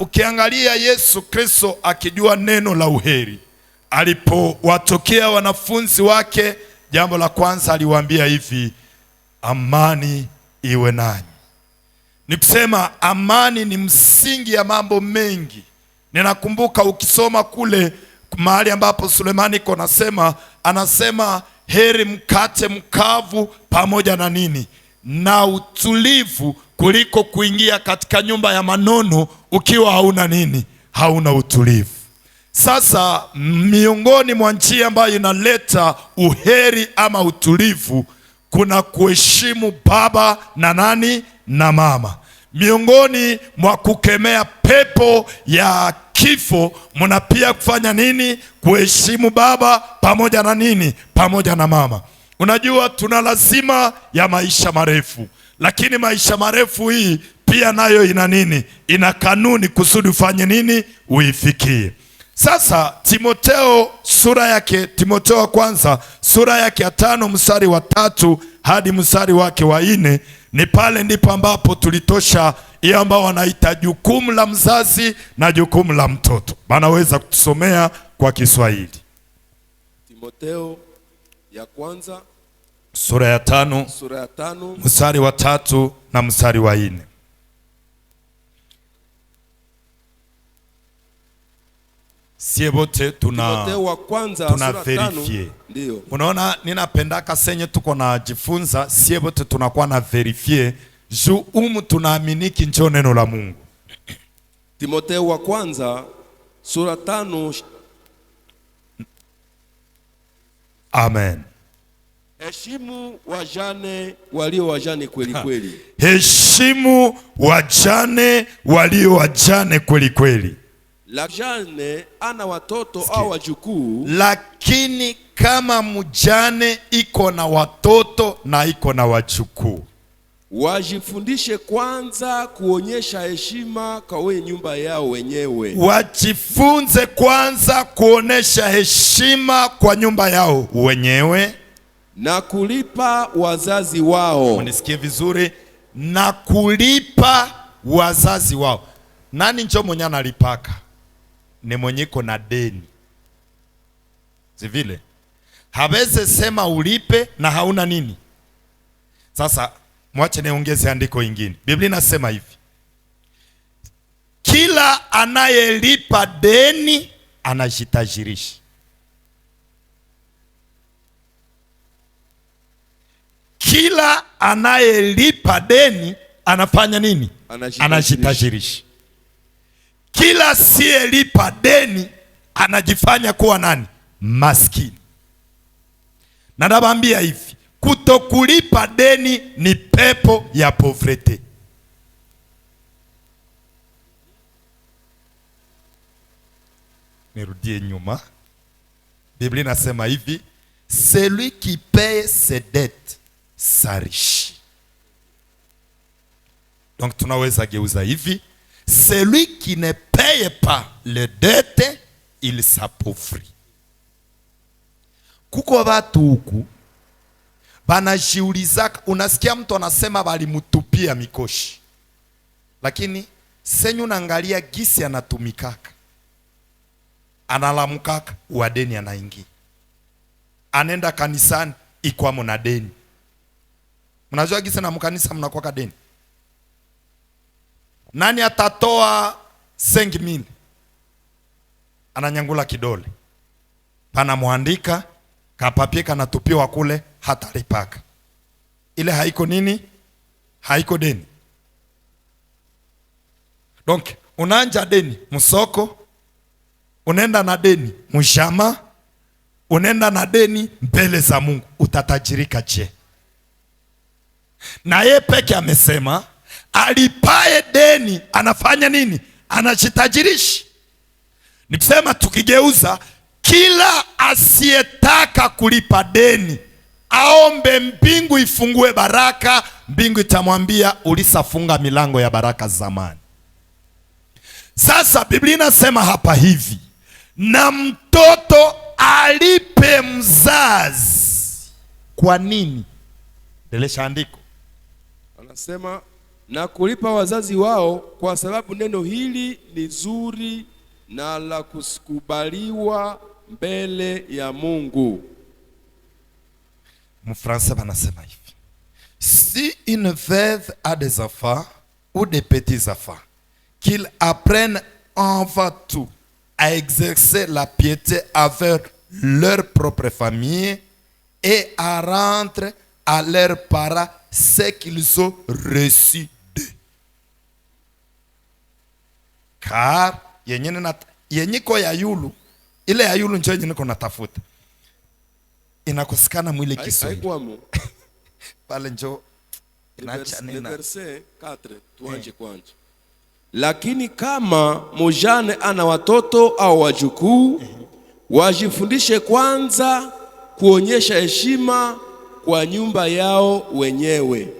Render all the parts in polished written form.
Ukiangalia Yesu Kristo akijua neno la uheri, alipowatokea wanafunzi wake, jambo la kwanza aliwaambia hivi, amani iwe nanyi. Ni kusema amani ni msingi ya mambo mengi. Ninakumbuka ukisoma kule mahali ambapo Sulemani anasema heri mkate mkavu pamoja na nini? Na utulivu, kuliko kuingia katika nyumba ya manono ukiwa hauna nini? Hauna utulivu. Sasa miongoni mwa njia ambayo inaleta uheri ama utulivu, kuna kuheshimu baba na nani? Na mama. Miongoni mwa kukemea pepo ya kifo, mna pia kufanya nini? Kuheshimu baba pamoja na nini? Pamoja na mama. Unajua tuna lazima ya maisha marefu, lakini maisha marefu hii pia nayo ina nini? Ina kanuni kusudi ufanye nini? Uifikie. Sasa Timotheo wa kwanza sura yake ya 5 mstari wa 3 hadi mstari wake wa 4, ni pale ndipo ambapo tulitosha hiyo ambao wanaita jukumu la mzazi na jukumu la mtoto. Banaweza kutusomea kwa Kiswahili. Timotheo ya kwanza sura ya 5 mstari wa 3 na mstari wa 4. Sie bote tuna verifie. Ndio. Unaona, ninapendaka senye tuko na jifunza, sie bote tunakuwa na verifie juu tunaaminiki njo neno la Mungu. Timotheo wa kwanza sura 5. Amen. Heshimu wajane walio wajane kweli kweli. Heshimu wajane walio wajane kweli kweli. Mjane ana watoto au wajukuu, lakini kama mjane iko na watoto na iko na wajukuu, wajifundishe kwanza kuonyesha heshima kwa wenye nyumba yao wenyewe. Wajifunze kwanza kuonesha heshima kwa nyumba yao wenyewe na kulipa wazazi wao. Unisikie vizuri, na kulipa wazazi wao. Nani njo mwenye analipaka? Ni mwenye iko na deni. Zivile haweze sema ulipe na hauna nini. Sasa mwache niongeze andiko ingine. Biblia inasema hivi, kila anayelipa deni anajitajirisha. Kila anayelipa deni anafanya nini? Anajitajirisha. Kila asiyelipa deni anajifanya kuwa nani? Maskini. Na nawaambia hivi, kutokulipa deni ni pepo ya pauvreté. Nirudie nyuma. Biblia inasema hivi, celui qui paye ses dettes s'enrichit. Donc tunaweza geuza hivi, celui qui ne paye pas les dettes, il s'appauvrit. Kuko watu huku banajiulizaka, unasikia mtu anasema balimutupia mikoshi, lakini senyu naangalia gisi anatumikaka, analamukaka wadeni anaingia, anenda kanisani ikwamo na deni. Mnajua gisi na mkanisa mnakuwa deni. Nani atatoa 5,000? Ananyangula kidole, pana muandika kapapie kanatupiwa kule, hata lipaka. Ile haiko nini? Haiko deni. Donc unaanja deni msoko, unenda na deni mshama, unenda na deni mbele za Mungu, utatajirika je? Na yeye peke amesema alipaye deni anafanya nini? Anajitajirisha. Nikisema tukigeuza, kila asiyetaka kulipa deni aombe mbingu ifungue baraka. Mbingu itamwambia ulisafunga milango ya baraka zamani. Sasa Biblia inasema hapa hivi, na mtoto alipe mzazi. Kwa nini? Ndelesha andiko. Anasema na kulipa wazazi wao, kwa sababu neno hili ni zuri na la kukubaliwa mbele ya Mungu. Mfrançais banasema hivi: si une veuve a des enfants ou des petits enfants, qu'ils apprennent avant tout à exercer la piété avec leur propre famille et à rendre à leurs parents ce qu'ils ont reçu d'eux. Car yenyiko ya yulu, ile ya yulu njo yenye niko natafuta, inakosekana mwile Kiswahili pale, njo inacha nina verset 4 tuanje kwanza. Lakini kama mujane ana watoto au wajukuu, wajifundishe kwanza kuonyesha heshima kwa nyumba yao wenyewe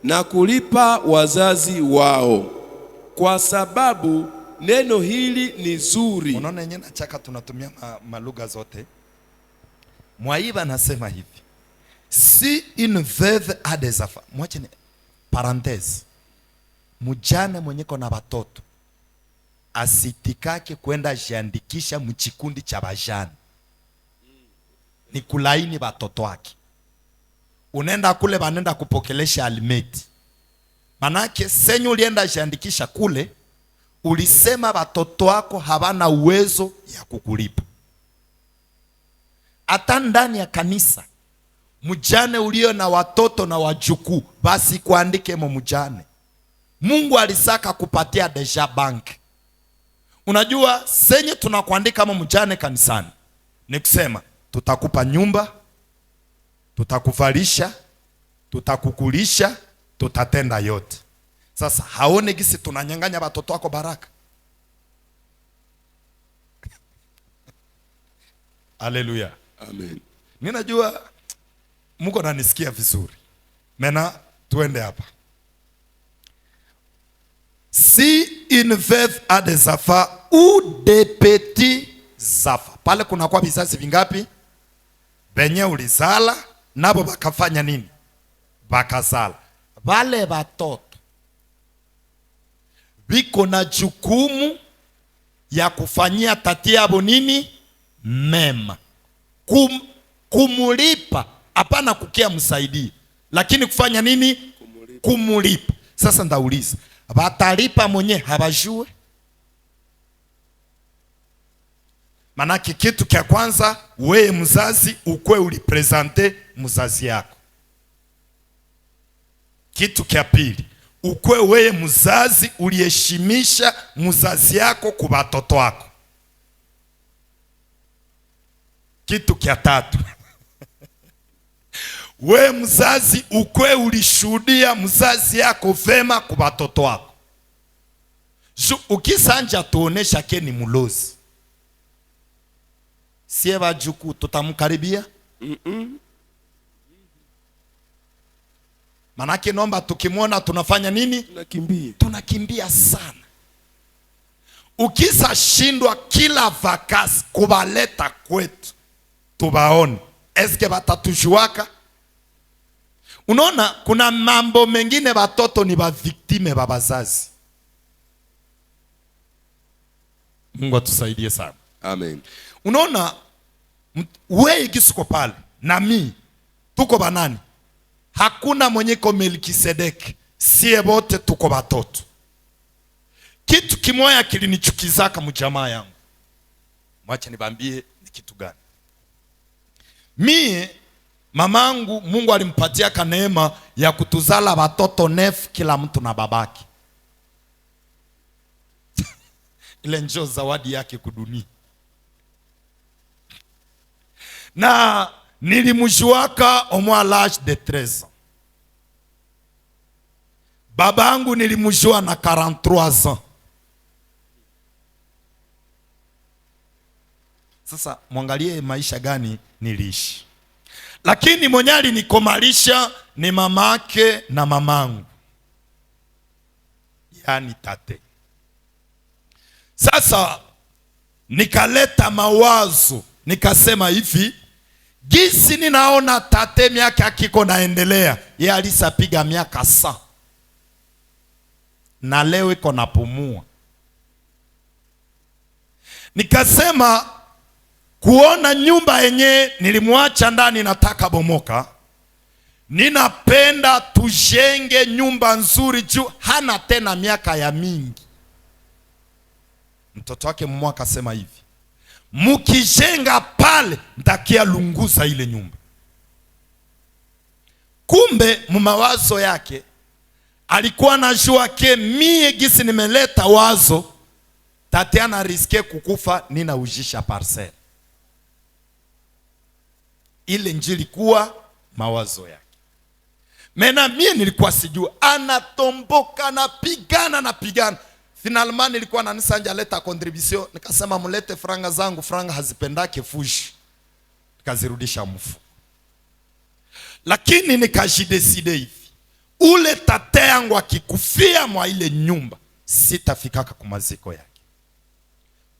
na kulipa wazazi wao, kwa sababu neno hili ni zuri. Unaona yenyewe nachaka tunatumia malugha zote. Mwaiba nasema hivi: si une veuve a des enfants, mwache ni parenthèse, mujane mwenye kona watoto asitikake kwenda jiandikisha mchikundi cha bajane, ni kulaini watoto wake. Unaenda kule banenda kupokelesha alimeti, manake senye ulienda jiandikisha kule, ulisema watoto wako habana uwezo ya kukulipa. Hata ndani ya kanisa, mujane ulio na watoto na wajukuu, basi kuandike mo mujane. Mungu alisaka kupatia deja bank. Unajua senye tunakuandika mo mujane kanisani, ni kusema tutakupa nyumba, tutakuvalisha, tutakukulisha, tutatenda yote. Sasa haone gisi tunanyang'anya watoto wako baraka. Haleluya. Amen. Ninajua Mungu ananisikia vizuri. Mena tuende hapa. Si une veuve a des enfants ou des petits enfants. Pale kuna kwa vizazi vingapi? Benye ulizala nabo bakafanya nini? Bakazala. Wale watoto biko na jukumu ya kufanyia tati yabo nini? Mema. Kumulipa, hapana kukia msaidie, lakini kufanya nini? Kumulipa. Sasa ndauliza, batalipa mwenye habajue? Manake kitu kia kwanza, wewe mzazi ukwe ulipresente mzazi yako. Kitu kia pili, ukwe wewe mzazi uliheshimisha mzazi yako kwa watoto wako. Kitu kia tatu, we mzazi ukwe ulishuhudia mzazi yako vema kwa watoto wako. Ukisanja tuonesha ke ni mulozi, sie bajuku tutamkaribia? Manake nomba tukimwona tunafanya nini? Tunakimbia sana. Ukisa shindwa kila vakasi kubaleta kwetu tubaone, eske batatujuaka? Unaona kuna mambo mengine batoto ni ba victime ba bazazi. Mungu atusaidie sana. Amen. Unaona wewe ikisuko pale na mi tuko banani? Hakuna mwenye ko Melkisedeki, sie bote tuko batoto. Kitu kimoya kilinichukizaka mjamaa yangu. Mwacha nibambie ni kitu gani. Mie mamangu Mungu alimpatia kaneema ya kutuzala watoto 9 kila mtu na babaki. Ile njoo zawadi yake kudunia. Na nilimjuaka au moins l'âge de 13 ans. Babangu nilimjua na 43 ans. Sasa mwangalie maisha gani niliishi. Lakini mwenye alinikomalisha ni mamake na mamangu, yani tate. Sasa nikaleta mawazo, nikasema hivi, gisi ninaona tate miaka kiko naendelea, yeye alisapiga miaka 100. na leo iko napumua. Nikasema kuona nyumba yenye nilimwacha ndani nataka bomoka, ninapenda tujenge nyumba nzuri juu hana tena miaka ya mingi. Mtoto wake mmoja akasema hivi, mukijenga pale ntakia lunguza ile nyumba. Kumbe mumawazo yake alikuwa anajua ke mie gisi nimeleta wazo Tatiana riske kukufa nina ujisha parcel. Ile njili kuwa mawazo yake. Mena mie nilikuwa sijua, anatomboka na pigana. Finalman nilikuwa na nisanja leta contribution, nikasema mulete franga zangu, franga hazipendake fushi. Nikazirudisha mfu. Lakini nikajideside hivi, ule tate yangu akikufia mwa ile nyumba, sitafikaka kumaziko yake.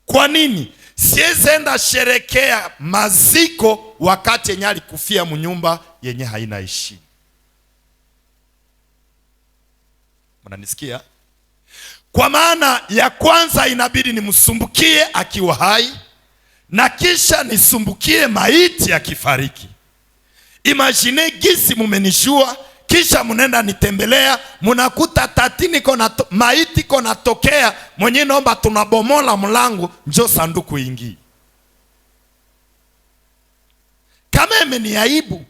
Kwa nini? Siezenda sherekea maziko wakati yenye alikufia mnyumba yenye haina heshima. Mnanisikia? Kwa maana ya kwanza inabidi nimsumbukie akiwa hai, na kisha nisumbukie maiti akifariki. Imagine gisi mumenishua, kisha munenda nitembelea, munakuta tatini maiti kona tokea, mwenye naomba tunabomola mlango, njo sanduku ingi. Kama ni aibu,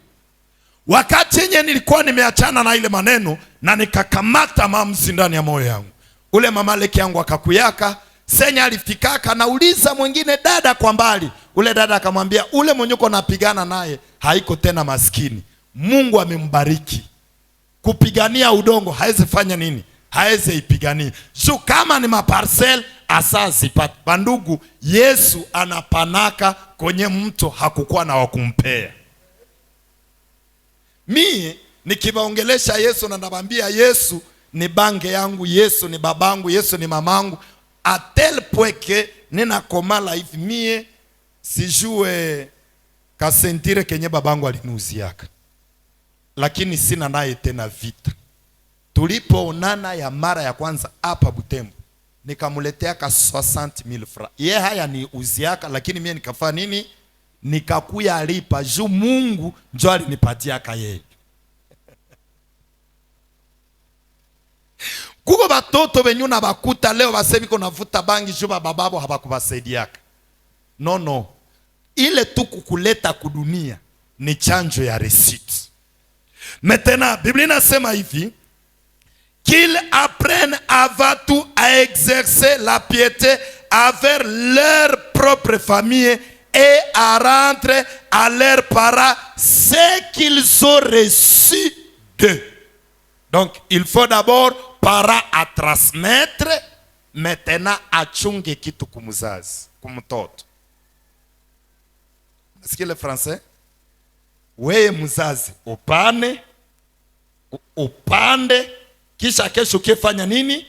wakati yenye nilikuwa nimeachana na ile maneno, na nikakamata maamuzi ndani ya moyo yangu. Ule mama leki yangu akakuyaka, senya alifikaka, nauliza mwingine dada kwa mbali. Ule dada akamwambia, ule mwenye uko napigana naye haiko tena maskini, Mungu amembariki. Kupigania udongo haeze fanya nini? Haeze ipigania. So kama ni maparcel asasi pat. Bandugu, Yesu anapanaka kwenye mto hakukuwa na wakumpea. Mie nikibaongelesha Yesu na nabambia Yesu ni bange yangu, Yesu ni babangu, Yesu ni mamangu, atel pweke nina komala hivi mie sijue kasentire kenye babangu alinuziaka. Lakini sina naye tena vita. Tulipoonana ya mara ya kwanza hapa Butembo, nikamuletea ka 60,000 francs. Ye haya ni uziaka, lakini mie nikafanya nini? Nikakuya alipa juu Mungu njo alinipatia ka yeye. Kuko batoto benyu na bakuta leo basebi ko navuta bangi juu bababo habakubasaidiaka. No. Ile tu kukuleta kudunia ni chanjo ya receipt. Maintenant, Biblia inasema hivi, qu'ils apprennent avant tout à exercer la piété envers leur propre famille et à rendre à leurs parents ce qu'ils ont reçu d'eux. Donc, il faut d'abord parents à transmettre, maintenant achunge kitu kumuzazi, kumtoto. Est-ce que le français? Weye mzazi upande kisha kesho kifanya nini?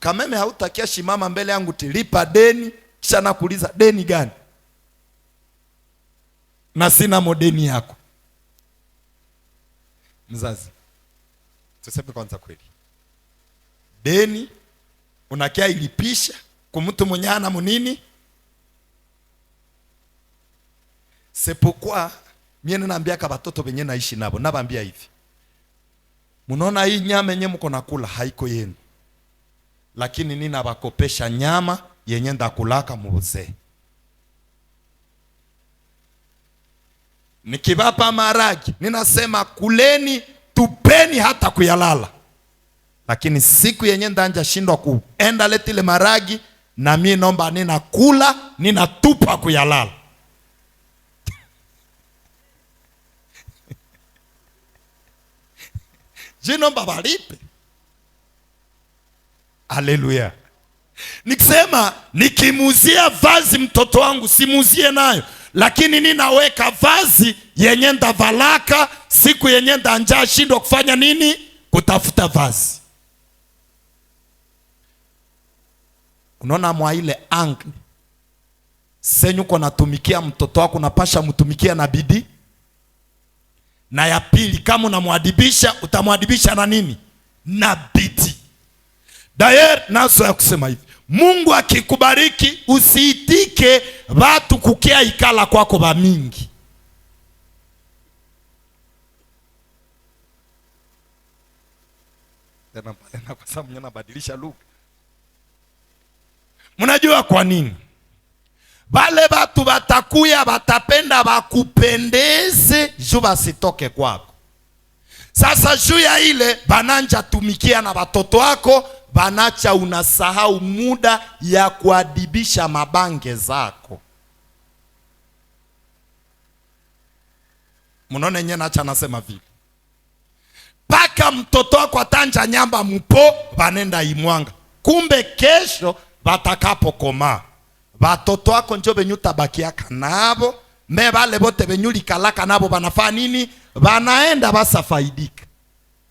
Kameme hautakia shimama mbele yangu tilipa deni, kisha nakuuliza deni gani? Na sina modeni yako. Mzazi, tuseme kwanza kweli, deni unakia ilipisha kumtu mwenye ana munini? C'est pourquoi mie ninaambia ka batoto benye naishi nabo, nabambia hivi, munaona hii nyama yenye mko nakula haiko yenu, lakini nina bakopesha nyama yenye ndakulaka muzee. Nikibapa maragi ninasema kuleni, tupeni hata kuyalala, lakini siku yenye ndanja shindwa kuenda leti ile maragi, na mie nomba nina kula, nina tupa kuyalala. Jino mbabalipe. Haleluya. Nikisema nikimuzia vazi mtoto wangu simuzie nayo, lakini ninaweka vazi yenye ndavalaka siku yenye ndanja shindwa kufanya nini? Kutafuta vazi. Unaona mwa ile angle senyu kwa natumikia mtoto wako, napasha mtumikia na bidii. Na ya pili, kama unamwadibisha utamwadibisha na nini? Na bidii. Dayer naso ya kusema hivi, Mungu akikubariki usiitike watu kukia ikala kwako ba mingi. Tena kwa sababu mnyana badilisha lugha. Mnajua kwa nini? Bale batu batakuya batapenda bakupendeze juu basitoke kwako. Sasa juu ya ile bananja tumikia na batoto wako, banacha unasahau muda ya kuadibisha mabange zako. Munaone nye nacha nasema vile. Paka mtoto wako atanja nyamba mpo, banenda imwanga. Kumbe kesho batakapo koma, batoto wako njo benyuta bakiaka nabo, me bale bote benyuli kalaka nabo banafaa nini? Banaenda basa faidika.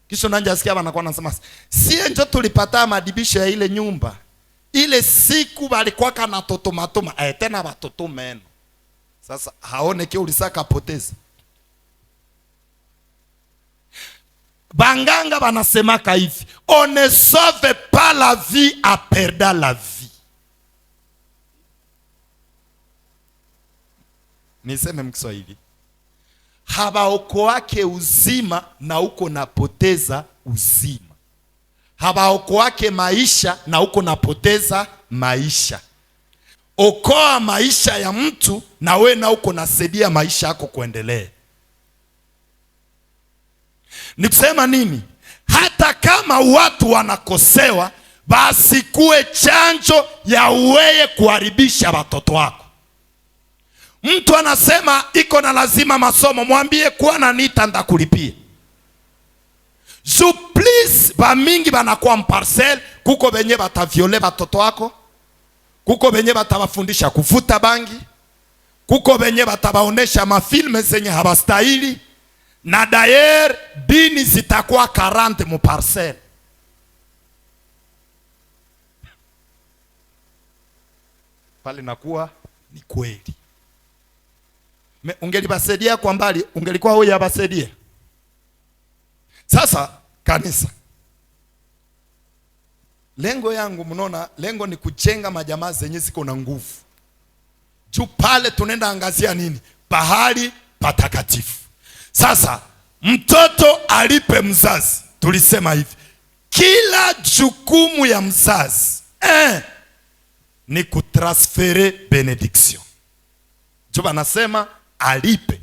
Kisho nanja sikia banakuwa nasema, sie njo tulipata madibisho ya ile nyumba. Ile siku balikuwa kana totomatoma, tena batoto meno. Sasa haone kia ulisaka poteza. Banganga banasemaka hivi, on ne sauve pas la vie à perdre la vie. Niseme mkiswahili, habaokoake uzima na uko napoteza uzima. Habaokoake maisha na uko napoteza maisha. Okoa maisha ya mtu na we na uko nasaidia maisha yako kuendelea. Ni kusema nini? Hata kama watu wanakosewa, basi kuwe chanjo ya uweye kuharibisha watoto wako. Mtu anasema iko na lazima masomo, mwambie kuwa na nita ndakulipia. So please, ba mingi banakuwa mparcel, kuko benye bataviole watoto wako, kuko benye batabafundisha kuvuta bangi, kuko benye batabaonesha mafilme zenye habastahili. Na dayer bini zitakuwa 40 mu parcel. Pale nakuwa ni kweli. Ungelibasaidia kwa mbali, ungelikuwa huyu abasaidia. Sasa kanisa, lengo yangu mnaona, lengo ni kujenga majamaa zenye ziko na nguvu. Juu pale tunaenda angazia nini? Pahali patakatifu. Sasa mtoto alipe mzazi. Tulisema hivi, kila jukumu ya mzazi ni kutransfere benediction. Juba nasema alipe.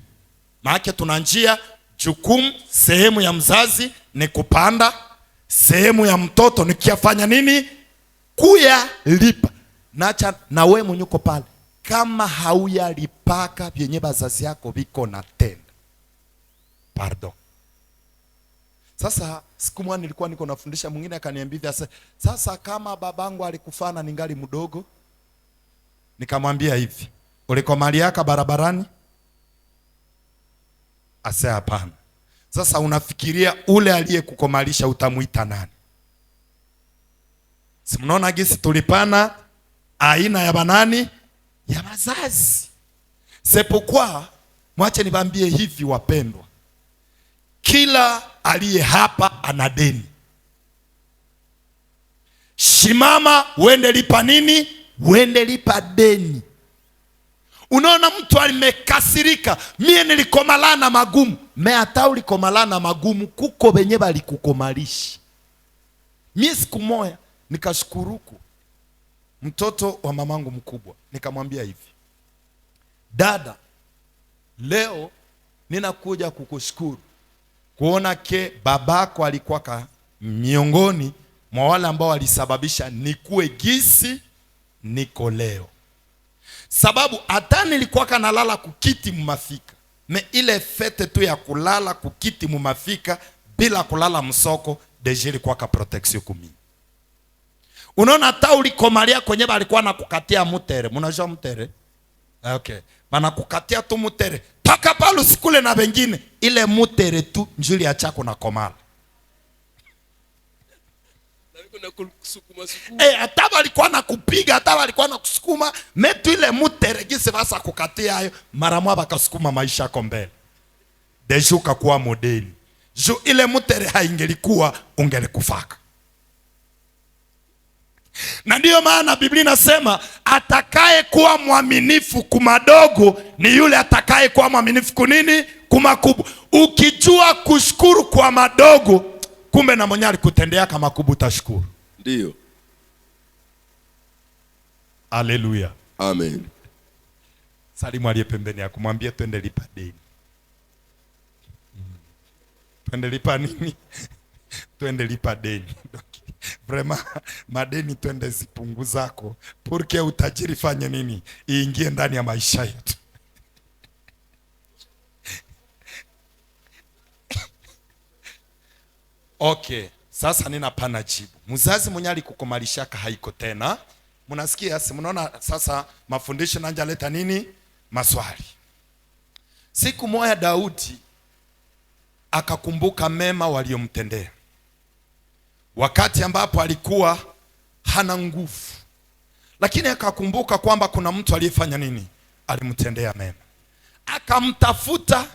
Maana tuna njia jukumu, sehemu ya mzazi ni kupanda, sehemu ya mtoto ni kiafanya nini? Kuya lipa. Nacha na wewe mwenyuko pale, kama hauya lipaka vyenye bazazi yako biko na tenda, pardon. Sasa siku moja nilikuwa niko nafundisha, mwingine akaniambia sasa kama babangu alikufana ningali mdogo. Nikamwambia hivi, ulikomaliaka barabarani? Ase hapana. Sasa unafikiria ule aliyekukomalisha utamuita nani? Si mnaona gisi tulipana aina ya banani ya wazazi. Sepokwa, mwache nibambie hivi wapendwa, kila aliye hapa ana deni. Shimama uende lipa nini? Uende lipa deni. Unaona mtu alimekasirika, mie nilikomalana magumu. Me hata ulikomalana magumu, kuko benye balikukomalisha. Mie siku moja nikashukuruku mtoto wa mamangu mkubwa, nikamwambia hivi, dada, leo ninakuja kukushukuru kuona ke babako alikuwa miongoni mwa wale ambao walisababisha nikuwe gisi niko leo. Sababu hata nilikuwa kanalala kukiti mumafika, me ile fete tu ya kulala kukiti mumafika bila kulala msoko deje ilikuwa ka protection kumi. Unaona hata ulikomalia kwenye balikuwa nakukatia mutere. Mnajua mutere? Okay. Bana kukatia tu mutere. Paka pale usikule na wengine. Ile mutere tu njuli ya chako na komala. Hata walikuwa nakupiga, hata walikuwa nakusukuma, metu ile mutere gisi basa kukatia hayo, mara moja bakasukuma maisha yako mbele. Deja ukakuwa modeli. Ju ile mutere haingelikuwa ungelikufaka. Na ndiyo maana Biblia inasema atakaye kuwa mwaminifu kumadogo ni yule atakaye kuwa mwaminifu kunini? Kumakubwa. Ukijua kushukuru kwa madogo, kumbe na mwenye alikutendea kama makubwa utashukuru. Ndio. Haleluya. Amen. Salimu aliye pembeni yako, mwambie twende lipa deni. Twende lipa nini? Twende lipa deni. Vrema madeni twende zipunguzako, porque utajiri fanye nini? Iingie ndani ya maisha yetu. Okay, sasa nina pana jibu. Mzazi mwenye alikukomalishaka haiko tena. Mnasikia, si mnaona sasa mafundisho nanja leta nini? Maswali. Siku moja Daudi akakumbuka mema waliomtendea, wakati ambapo alikuwa hana nguvu, lakini akakumbuka kwamba kuna mtu aliyefanya nini? Alimtendea mema. Akamtafuta,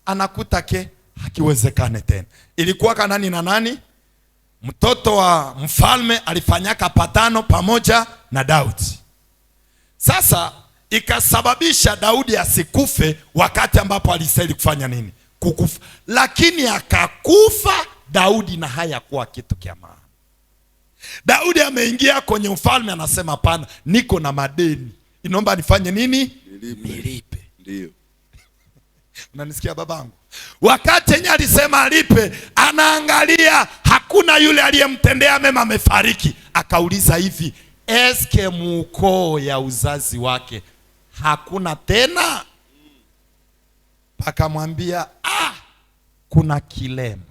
anakuta ke hakiwezekane tena. Ilikuwa kanani na nani? Mtoto wa mfalme alifanyaka patano pamoja na Daudi. Sasa ikasababisha Daudi asikufe wakati ambapo alistahili kufanya nini? Kukufa. Lakini akakufa Daudi na hayakuwa kitu kia maana. Daudi ameingia kwenye ufalme, anasema pana, niko na madeni, inaomba nifanye nini? Nilipe. Ndio. Unanisikia babangu? Wakati yenye alisema alipe, anaangalia hakuna yule aliyemtendea mema, amefariki. Akauliza hivi, eske muukoo ya uzazi wake hakuna tena? Akamwambia kuna kilema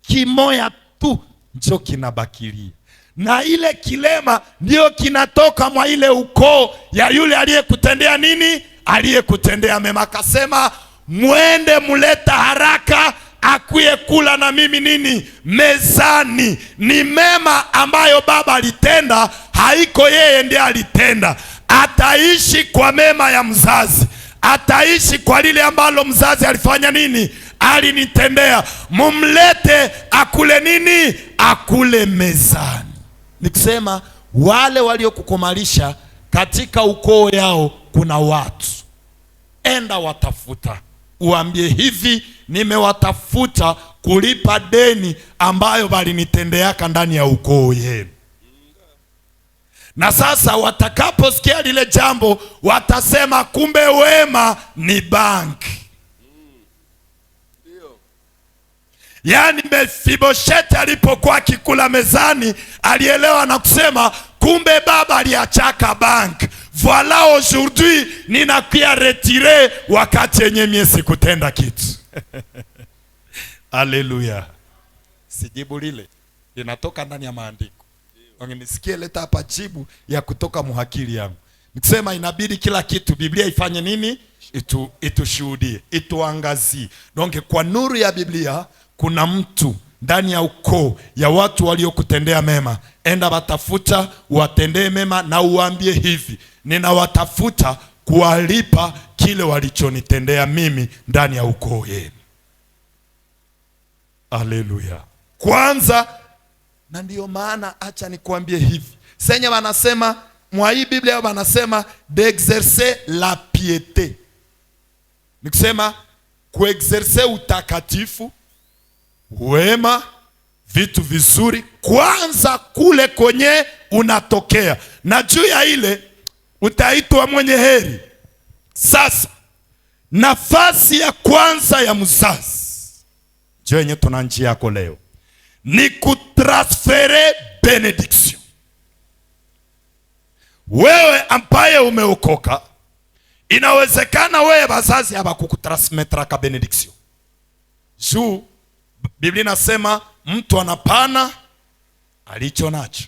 kimoya tu njo kinabakilia, na ile kilema ndio kinatoka mwa ile ukoo ya yule aliyekutendea nini? Aliyekutendea mema. Akasema mwende muleta haraka akuye kula na mimi nini? Mezani. Ni mema ambayo baba alitenda, haiko yeye ndiye alitenda. Ataishi kwa mema ya mzazi, ataishi kwa lile ambalo mzazi alifanya nini? Alinitendea. Mumlete akule nini? Akule mezani. Nikusema wale waliokukomalisha katika ukoo yao, kuna watu, enda watafuta, uambie hivi, nimewatafuta kulipa deni ambayo balinitendeaka ndani ya ukoo yenu. Na sasa watakaposikia lile jambo, watasema kumbe wema ni banki. Yaani Mefibosheti alipokuwa akikula mezani, alielewa na kusema kumbe baba aliachaka banki. Voilà aujourd'hui ninakuya retire wakati yenye mie sikutenda kitu. Haleluya. Sijibu lile linatoka ndani ya maandiko. Wangenisikie leta hapa jibu ya kutoka muhakili yangu. Nikisema inabidi kila kitu Biblia ifanye nini? Itushuhudie, ituangazie. Donc kwa nuru ya Biblia kuna mtu ndani ya ukoo ya watu waliokutendea mema. Enda watafuta, watendee mema na uambie hivi, ninawatafuta kuwalipa kile walichonitendea mimi ndani ya ukoo yenu. Haleluya. Kwanza, na ndiyo maana acha nikuambie hivi. Senye wanasema mwa hii Biblia wanasema d'exercer la piété. Nikusema kuexercer utakatifu, wema, vitu vizuri kwanza kule kwenye unatokea, na juu ya ile utaitwa mwenye heri. Sasa nafasi ya kwanza ya mzazi, je, yenye tuna njia yako leo ni kutransfere benediction. Wewe ambaye umeokoka, inawezekana wewe wazazi hawakukutransmetra ka benediction. Juu Biblia inasema mtu anapana alicho nacho.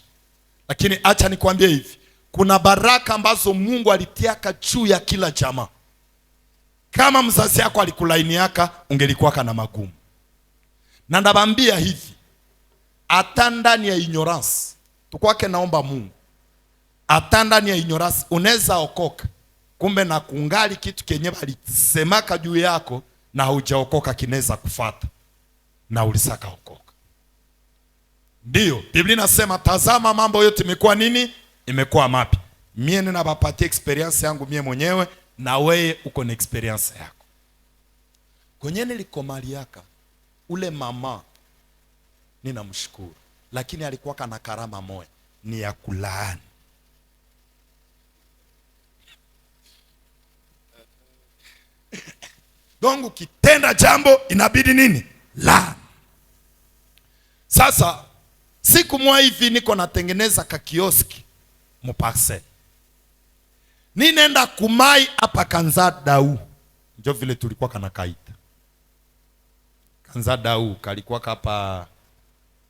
Lakini acha nikwambie hivi, kuna baraka ambazo Mungu alitiaka juu ya kila jamaa. Kama mzazi yako alikulainiaka, ungelikuwa na magumu. Na ndabambia hivi, hata ndani ya ignorance, tukwake naomba Mungu, hata ndani ya ignorance unaweza okoka, kumbe na kungali kitu kenye balisemaka juu yako na hujaokoka kinaweza kufata na ulisaka okoka. Ndiyo, Biblia inasema tazama mambo yote imekuwa nini? Imekuwa mapya. Mie ninabapatia experience yangu mie mwenyewe, na wewe uko na experience yako. Kwenye nilikomaliaka ule mama ninamshukuru, lakini alikuwa kana karama moja, ni ya kulaani. Dongo kitenda jambo inabidi nini? La. Sasa siku moja hivi niko natengeneza kakioski muparcel. Ninenda kumai hapa Kanza Dau. Ndio vile tulikuwa kana kaita. Kanza Dau kalikuwa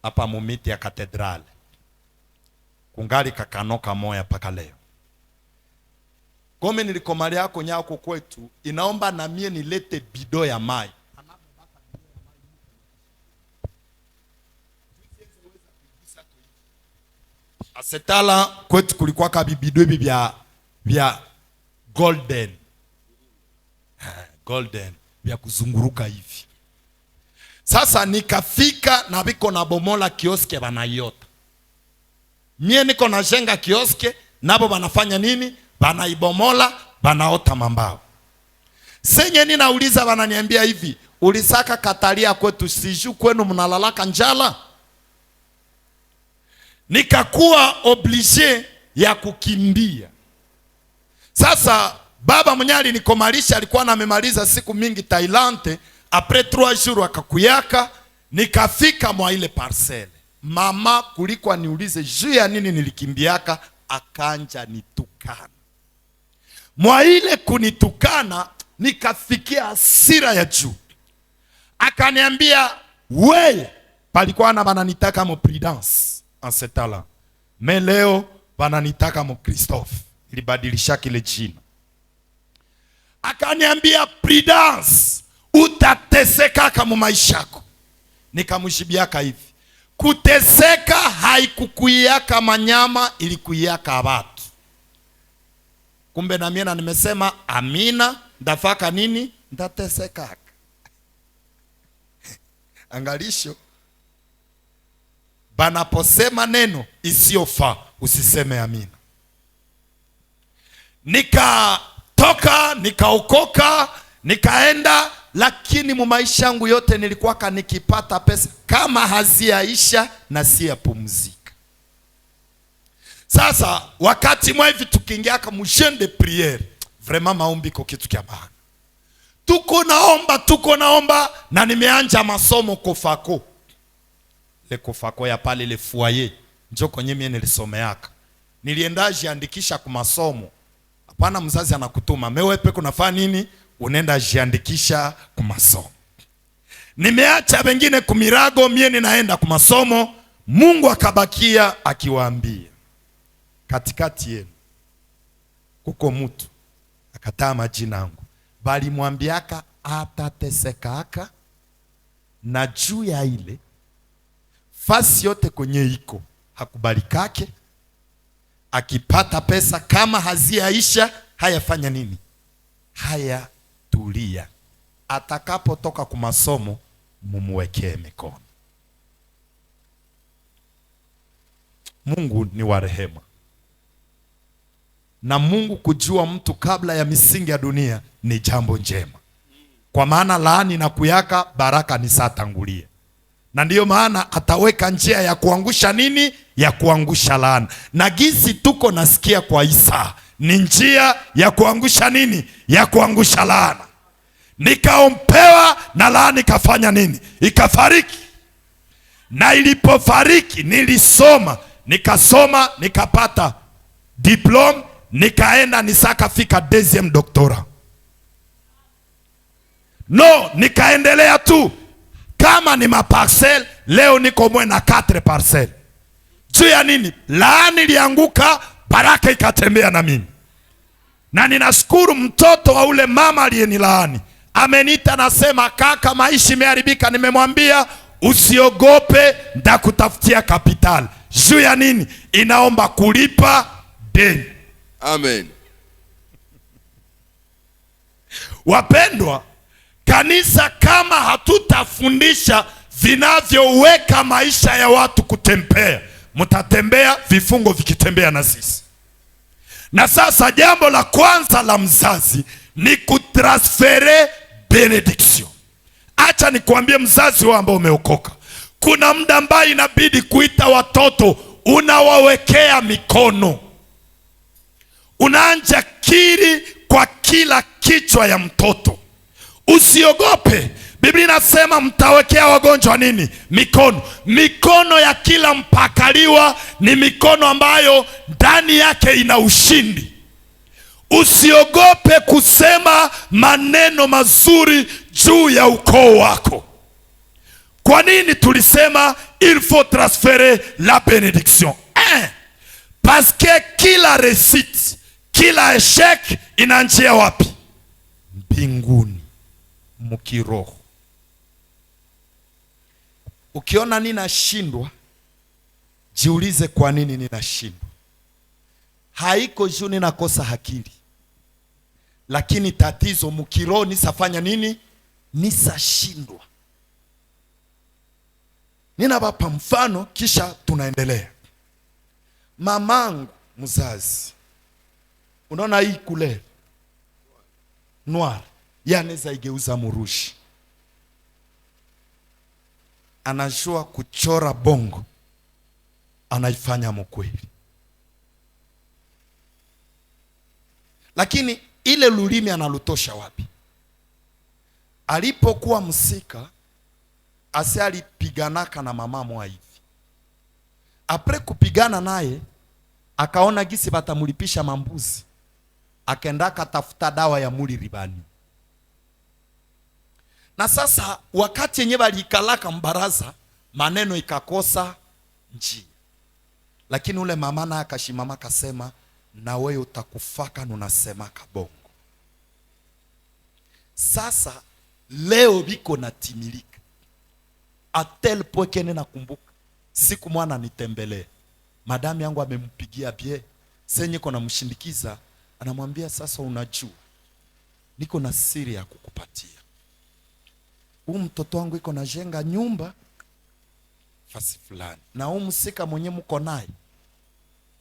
hapa mumiti ya katedrale. Kungali kakanoka moya paka leo. Kome nilikomali yako nyako kwetu, inaomba na mie nilete bido ya mai. Asetala kwetu kulikuwa kabibido vya golden. Golden vya kuzunguruka hivi. Sasa nikafika na biko na bomola kioske banayota. Mie niko na jenga kioske, nabo banafanya nini? Banaibomola, banaota mambao. Senye ninauliza bananiambia hivi, ulisaka katalia kwetu siju kwenu mnalalaka njala? Nikakuwa oblige ya kukimbia. Sasa baba mnyali nikomalisha alikuwa amemaliza siku mingi Thailand, après 3 jours akakuyaka, nikafika mwa ile parcelle. Mama kulikuwa niulize juu ya nini nilikimbiaka, akanja nitukana. Mwa ile kunitukana nikafikia hasira ya juu. Akaniambia wewe palikuwa na bananitaka mo Prudence en ce temps-là. Mais leo bananitaka mo Christophe. Ilibadilisha kile jina. Akaniambia Prudence, utateseka kama maisha yako. Nikamshibiaka hivi. Kuteseka haikukuiaka manyama, ilikuiaka watu. Kumbe na mimi nimesema amina, ndafaka nini? Ndateseka. Angalisho. Banaposema neno isiyofa, usiseme amina. Nikatoka, nikaokoka, nikaenda, lakini mu maisha yangu yote nilikuwa nikipata pesa kama haziaisha na siya pumzika. Sasa wakati mwa hivi tukiingia kama jeune de prière, vraiment maombi kwa kitu kia maana. Tuko naomba na nimeanja masomo Kofako. Le Kofako ya pale le foyer, njo kwenye mimi nilisomeaka. Nilienda jiandikisha kwa masomo. Hapana mzazi anakutuma, mewe peko nafanya nini? Unaenda jiandikisha kwa masomo. Nimeacha wengine kumirago, mie ninaenda kwa masomo. Mungu akabakia akiwaambia, katikati yenu kuko mtu akataa majina yangu, bali mwambiaka atatesekaka, na juu ya ile fasi yote kwenye iko hakubalikake. Akipata pesa kama haziaisha, hayafanya nini? Haya tulia. Atakapo toka kwa masomo, mumwekee mikono. Mungu ni wa rehema. Na Mungu kujua mtu kabla ya misingi ya dunia ni jambo njema. Kwa maana laani na kuyaka, baraka ni satangulia. Na ndiyo maana ataweka njia ya kuangusha nini? Ya kuangusha laana. Na gisi tuko nasikia kwa Isa, ni njia ya kuangusha nini? Ya kuangusha laana. Nikaompewa na laana ikafanya nini? Ikafariki. Na ilipofariki nilisoma, nikasoma, nikapata diplome, nikaenda nisakafika deuxième doctorat. No, nikaendelea tu. Kama ni maparcel, leo niko mwe na 4 parcel. Juu ya nini? Laani ilianguka, baraka ikatembea na mimi. Na ninashukuru mtoto wa ule mama aliyenilaani ameniita, nasema kaka, maisha imeharibika. Nimemwambia usiogope, ndakutafutia kapital. Juu ya nini? Inaomba kulipa deni. Amen. Wapendwa, kanisa kama hatutafundisha vinavyoweka maisha ya watu kutembea. Mtatembea vifungo vikitembea na sisi. Na sasa jambo la kwanza la mzazi ni kutransfere benediction. Acha nikwambie mzazi wao ambao umeokoka, kuna muda ambaye inabidi kuita watoto, unawawekea mikono, unaanja kiri kwa kila kichwa ya mtoto. Usiogope. Biblia inasema mtawekea wagonjwa nini? Mikono. Mikono ya kila mpakaliwa ni mikono ambayo ndani yake ina ushindi. Usiogope kusema maneno mazuri juu ya ukoo wako. Kwa nini tulisema il faut transférer la bénédiction? Parce que kila réussite, kila échec inaanzia wapi? Mbinguni, mkiroho. Ukiona ninashindwa, jiulize kwa nini ninashindwa. Haiko juu ninakosa akili, lakini tatizo mkiroho nisafanya nini? Nisashindwa. Ninawapa mfano kisha tunaendelea. Mamangu mzazi, unaona hii kule noir, yanaweza igeuza murushi. Anajua kuchora bongo, anaifanya mkweli. Lakini ile lulimi analutosha wapi? Alipokuwa msika, ase alipiganaka na mama mwa hivi. Apre kupigana naye, akaona gisi batamulipisha mambuzi, akaenda katafuta dawa ya muli ribani. Na sasa wakati yenye balikalaka mbaraza, maneno ikakosa njia. Lakini ule mama na akashimama kasema, na wewe utakufaka nunasemaka bongo. Sasa leo biko natimilika. Atel poekene nakumbuka siku mwana nitembelea, madami yangu amempigia bie, senye kona mshindikiza, anamwambia sasa, unajua niko na siri ya kukupatia. Mtoto wangu iko na jenga nyumba fasi fulani, na msika mwenye mko naye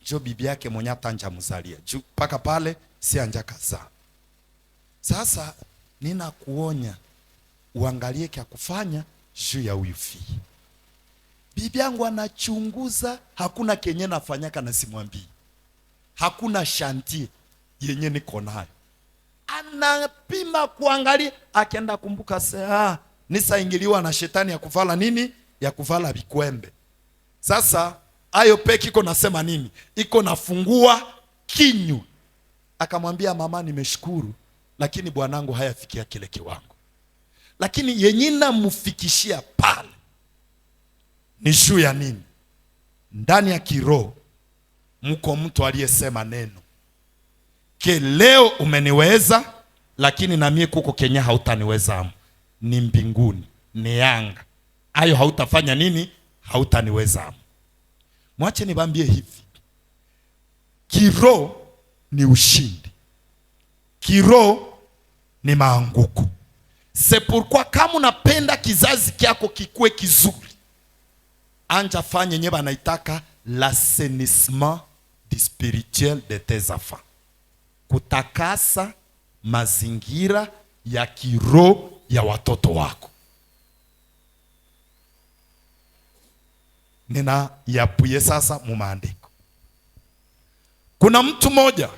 jo bibi yake mwenye atanja mzalia juu paka pale si anja kaza. Sasa nina kuonya uangalie kia kufanya juu ya wifi. Bibi yangu anachunguza, hakuna kenye nafanyaka na simwambii. Hakuna shanti yenye niko nayo. Anapima kuangalia, akienda kumbuka saa nisaingiliwa na shetani ya kuvala nini? Ya kuvala bikwembe. Sasa ayo peki iko nasema nini? Iko nafungua kinywa. Akamwambia mama, nimeshukuru, lakini bwanangu hayafikia kile kiwango. Lakini yenye namufikishia pale ni juu ya nini? Ndani ya kiroho mko mtu aliyesema neno ke leo umeniweza, lakini na mie kuko Kenya hautaniweza. Ni mbinguni, ni yanga ayo hautafanya nini? Hautaniweza. Mwache nibambie hivi, kiroho ni ushindi, kiroho ni maanguko. C'est pourquoi kama unapenda kizazi kyako kikue kizuri, anja fanye nyeba naitaka l'assainissement du spirituel de tes enfants. Kutakasa mazingira ya kiroho ya watoto wako. Nina yapuye sasa mumaandiko. Kuna mtu moja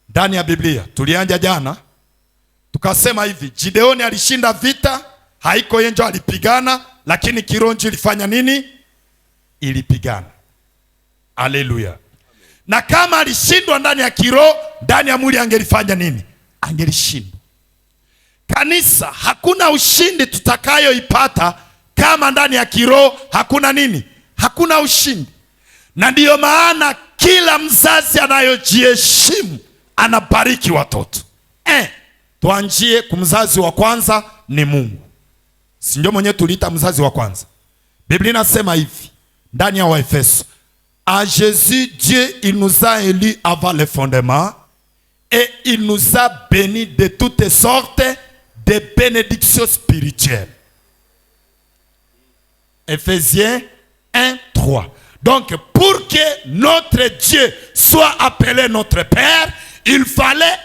ndani ya Biblia tulianja jana, tukasema hivi, Gideoni alishinda vita, haiko yenjo alipigana, lakini kironji ilifanya nini? Ilipigana. Haleluya. Na kama alishindwa ndani ya kiroho, ndani ya mwili angelifanya nini? Angelishinda. Kanisa, hakuna ushindi tutakayoipata kama ndani ya kiroho hakuna nini? Hakuna ushindi. Na ndiyo maana kila mzazi anayojiheshimu anabariki watoto. Tuanjie kumzazi wa kwanza ni Mungu. Si ndio mwenye tuliita mzazi wa kwanza? Biblia inasema hivi ndani ya Waefeso, à Jésus Dieu il nous a élus avant le fondement et il nous a bénis de toutes sortes de bénédictions spirituelles. Ephésiens 1:3. Donc pour que notre Dieu soit appelé notre Père, il fallait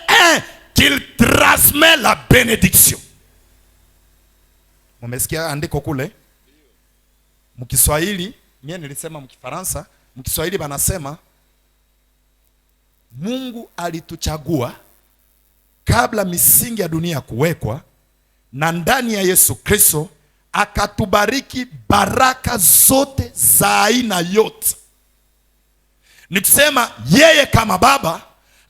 qu'il transmet la bénédiction. Mumesikia andiko kule? Mkiswahili, mimi nilisema mkifaransa, mkiswahili banasema Mungu alituchagua kabla misingi ya dunia kuwekwa, na ndani ya Yesu Kristo akatubariki baraka zote za aina yote. Nikisema yeye kama baba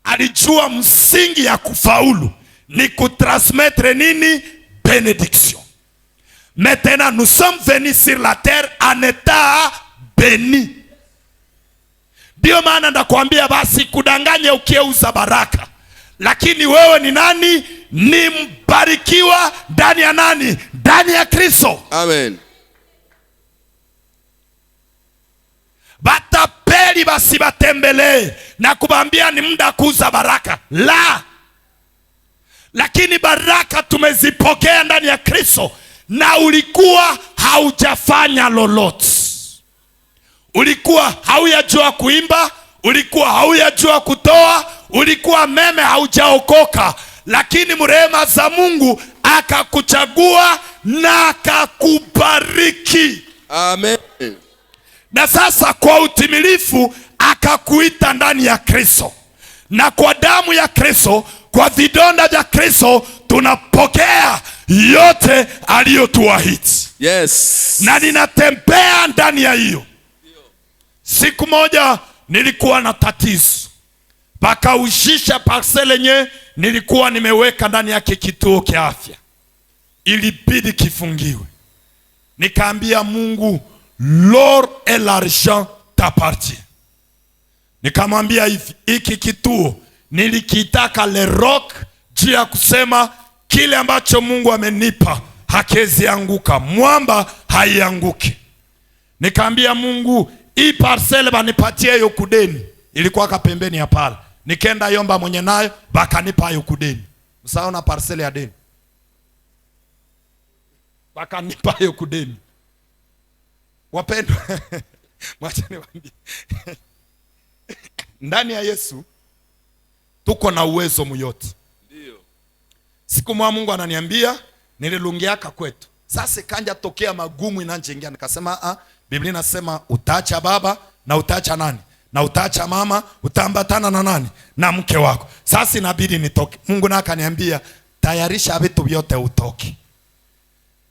alijua msingi ya kufaulu ni kutransmettre nini? Benediction. Maintenant nous sommes venus sur la terre en état béni. Ndio maana nakwambia basi kudanganya ukieuza baraka. Lakini wewe ni nani? Ni mbarikiwa ndani ya nani? Ndani ya Kristo. Amen. Batapeli basi batembelee na kubambia ni muda kuuza baraka. La. Lakini baraka tumezipokea ndani ya Kristo, na ulikuwa haujafanya lolote. Ulikuwa haujajua kuimba, ulikuwa haujajua kutoa, ulikuwa meme haujaokoka, lakini mrehema za Mungu akakuchagua na akakubariki. Amen. Na sasa kwa utimilifu akakuita ndani ya Kristo, na kwa damu ya Kristo, kwa vidonda vya Kristo tunapokea yote aliyotuahidi. Yes. Na ninatembea ndani ya hiyo. Siku moja nilikuwa na tatizo, pakaujisha parcele nye nilikuwa nimeweka ndani yake kituo kia afya, ilibidi kifungiwe. Nikaambia Mungu, l'or et l'argent t'appartient. Nikamwambia hivi, hiki kituo nilikitaka le rock, juu ya kusema kile ambacho Mungu amenipa hakezi anguka, mwamba haianguki. Nikaambia Mungu, hii parcele banipatie hiyo kudeni, ilikuwa kapembeni ya pala. Nikenda yomba mwenye nayo, bakanipa hiyo kudeni. Msaona parcele ya deni, bakanipa hiyo kudeni. Wapendwa, mwacha niwaambie. Ndani ya Yesu tuko na uwezo myote. Ndio. Siku mwa Mungu ananiambia, nililungiaka kwetu. Sasa kanja tokea magumu inanjingia, nikasema Biblia inasema utaacha baba na utaacha nani? Na utaacha mama, utaambatana na nani? Na mke wako. Sasa inabidi nitoke. Mungu na akaniambia, tayarisha vitu vyote utoke.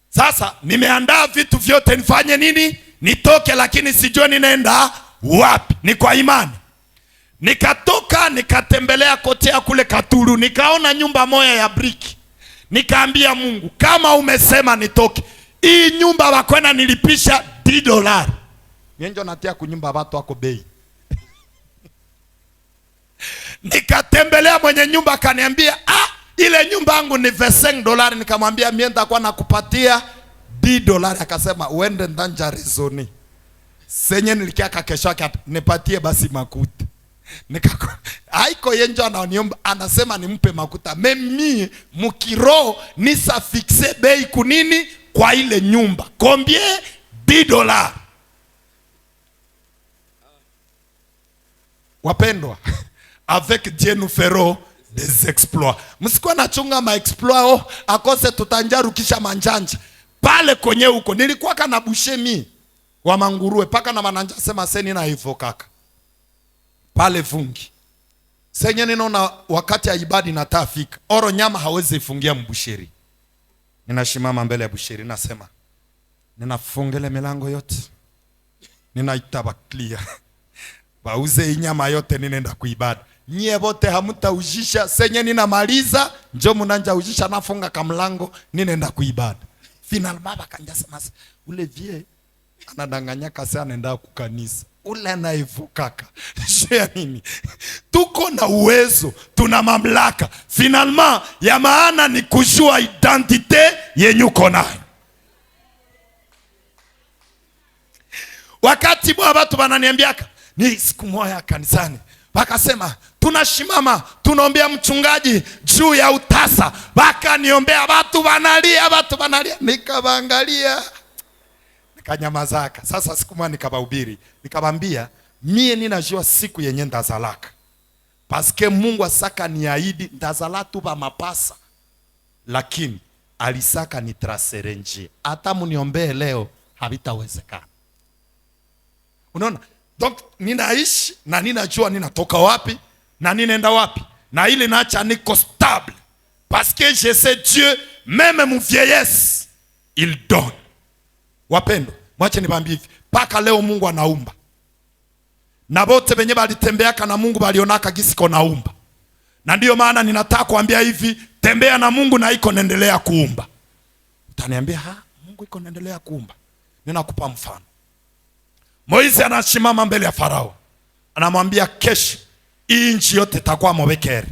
Sasa nimeandaa vitu vyote, nifanye nini? Nitoke, lakini sijui ninaenda wapi. Ni kwa imani. Nikatoka nikatembelea kotea kule Katuru, nikaona nyumba moja ya briki. Nikaambia Mungu, kama umesema nitoke, hii nyumba wakwenda nilipisha $10. Nyenjo natia kunyumba watu wako bei. Nikatembelea mwenye nyumba akaniambia, ile nyumba yangu ni $25. Nikamwambia mimi nitakuwa nakupatia $10. Akasema uende ndanja rezoni. Senye nilikiaka kesho yake nipatie basi makuta. Haiko yenjo ananiomba, anasema nimpe makuta. Mimi mukiro nisa fixe bei kunini kwa ile nyumba. Combien? $10. Wapendwa, avec Dieu nous ferons des exploits. Msikuwa nachunga ma exploits akose tutanjaru kisha manjanja. Pale kwenye huko nilikuwa kana bushemi wa manguruwe paka na mananja sema seni na hivyo kaka. Pale fungi. Senye ninaona wakati ya ibadi natafika. Oro nyama hawezi ifungia mbushiri. Ninashimama mbele ya bushiri nasema, ninafungele milango yote. Ninaita baklia. Bauze inyama yote ninaenda kuibada. Nyie bote hamutaujisha, senye ninamaliza njo munanja ujisha, nafunga kamlango ninaenda kuibada. Final baba kanja sema ule vie anadanganya kasi anaenda kukanisa. Ule anaivukaka. Shia nini? Tuko na uwezo, tuna mamlaka. Finalement ya maana ni kujua identite yenye uko nayo. Wakati bwa watu wananiambiaka, ni siku moja kanisani, wakasema tunashimama tunaombea mchungaji juu ya utasa. Wakaniombea, watu wanalia, watu wanalia. Nikawaangalia bakanyamazaka. Sasa siku moja nikabahubiri, nikabambia mie ninajua siku yenye ndazalaka, paske Mungu asaka niahidi ndazala tu ba mapasa, lakini alisaka nitrasere njia. Hata muniombee leo havitawezekana. Unaona? Donc ninaishi na ninajua ninatoka wapi na ninaenda wapi, na ile naacha niko stable parce que je sais Dieu même mon vieillesse il donne. Wapendo, mwache nibambie hivi, paka leo Mungu anaumba. Na bote benye balitembeaka na Mungu balionaka gisi ko naumba. Na ndiyo maana ninataka kuambia hivi, tembea na Mungu na iko naendelea kuumba. Utaniambia, Mungu iko naendelea kuumba. Ninakupa mfano. Moizi anashimama mbele ya Farao. Anamwambia kesho hii nchi yote itakuwa mobekeri.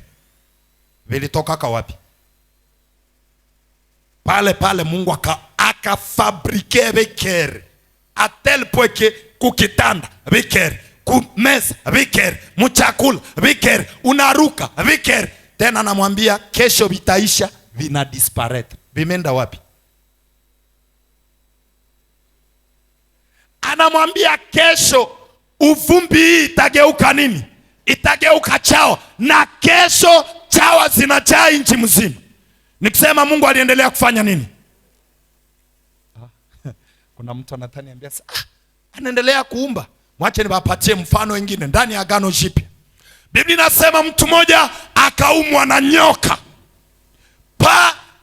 Vilitoka wapi? Pale Mungu akafabrike bekeri. A tel point que kukitanda bekeri, kumeza bekeri, mchakula bekeri, unaruka bekeri. Tena anamwambia kesho vitaisha, vina disparate. Vimenda wapi? Anamwambia kesho uvumbi hii itageuka nini? Itageuka chawa, na kesho chawa zinajaa nchi mzima. Nikisema Mungu aliendelea kufanya nini? Kuna mtu anataniambia anaendelea kuumba. Mwache niwapatie mfano wengine ndani ya Agano Jipya. Biblia inasema mtu mmoja akaumwa na nyoka.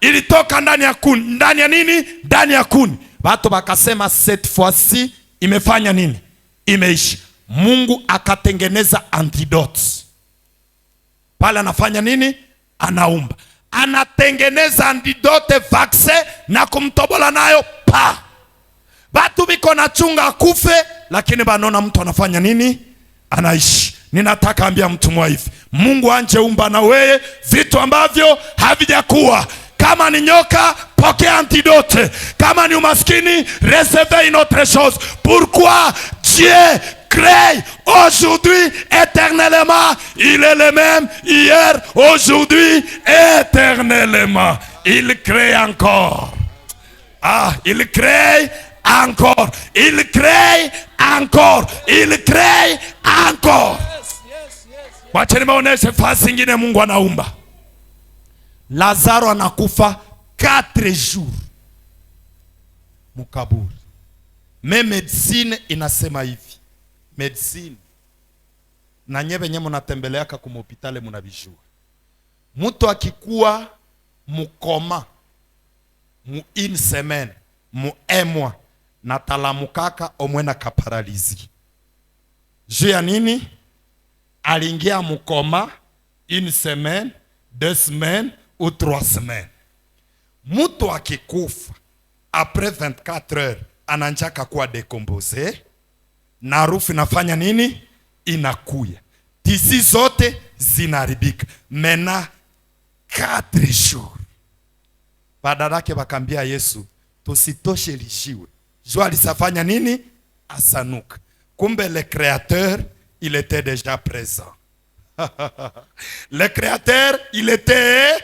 Ilitoka ndani ya kuni. Ndani ya nini? Ndani ya kuni. Watu wakasema cette fois-ci imefanya nini? Imeishi. Mungu akatengeneza antidote. Pale anafanya nini? Anaumba. Anatengeneza antidote vaccine na kumtobola nayo Batu biko na chunga kufe, lakini banona mtu anafanya nini? Anaishi. Ninataka ambia mtu mwa hivi, Mungu anje umba na weye vitu ambavyo havijakuwa. Kama ni nyoka, pokea antidote. Kama ni umaskini, recevez une autre chose. Pourquoi Dieu crée aujourd'hui éternellement? Il est le même hier, aujourd'hui, éternellement. Il crée encore. Il crée encore. Il crée encore. Il crée encore. Wacha nimeoneshe fasi ingine Mungu anaumba. Lazaro anakufa 4 jours mukaburi. Medicine inasema hivi. Medicine na nyebe nye munatembeleaka kumopitale munabijua. Mtu akikuwa mukoma mu une semaine, mu un mois, na talamukaka omwena kaparalizi. Juu ya nini? Aliingia mukoma une semaine, 2 semaines ou 3 semaines. Mtu akikufa après 24 heures ananjaka kuwa decompose, na harufu inafanya nini? Inakuya. Tisi zote zinaribika. Mena 4 jours. Badalake bakambia Yesu, tusitoshe lishiwe. Jo alisafanya nini? Asanuka. Kumbe le créateur, il était déjà présent. Le créateur, il était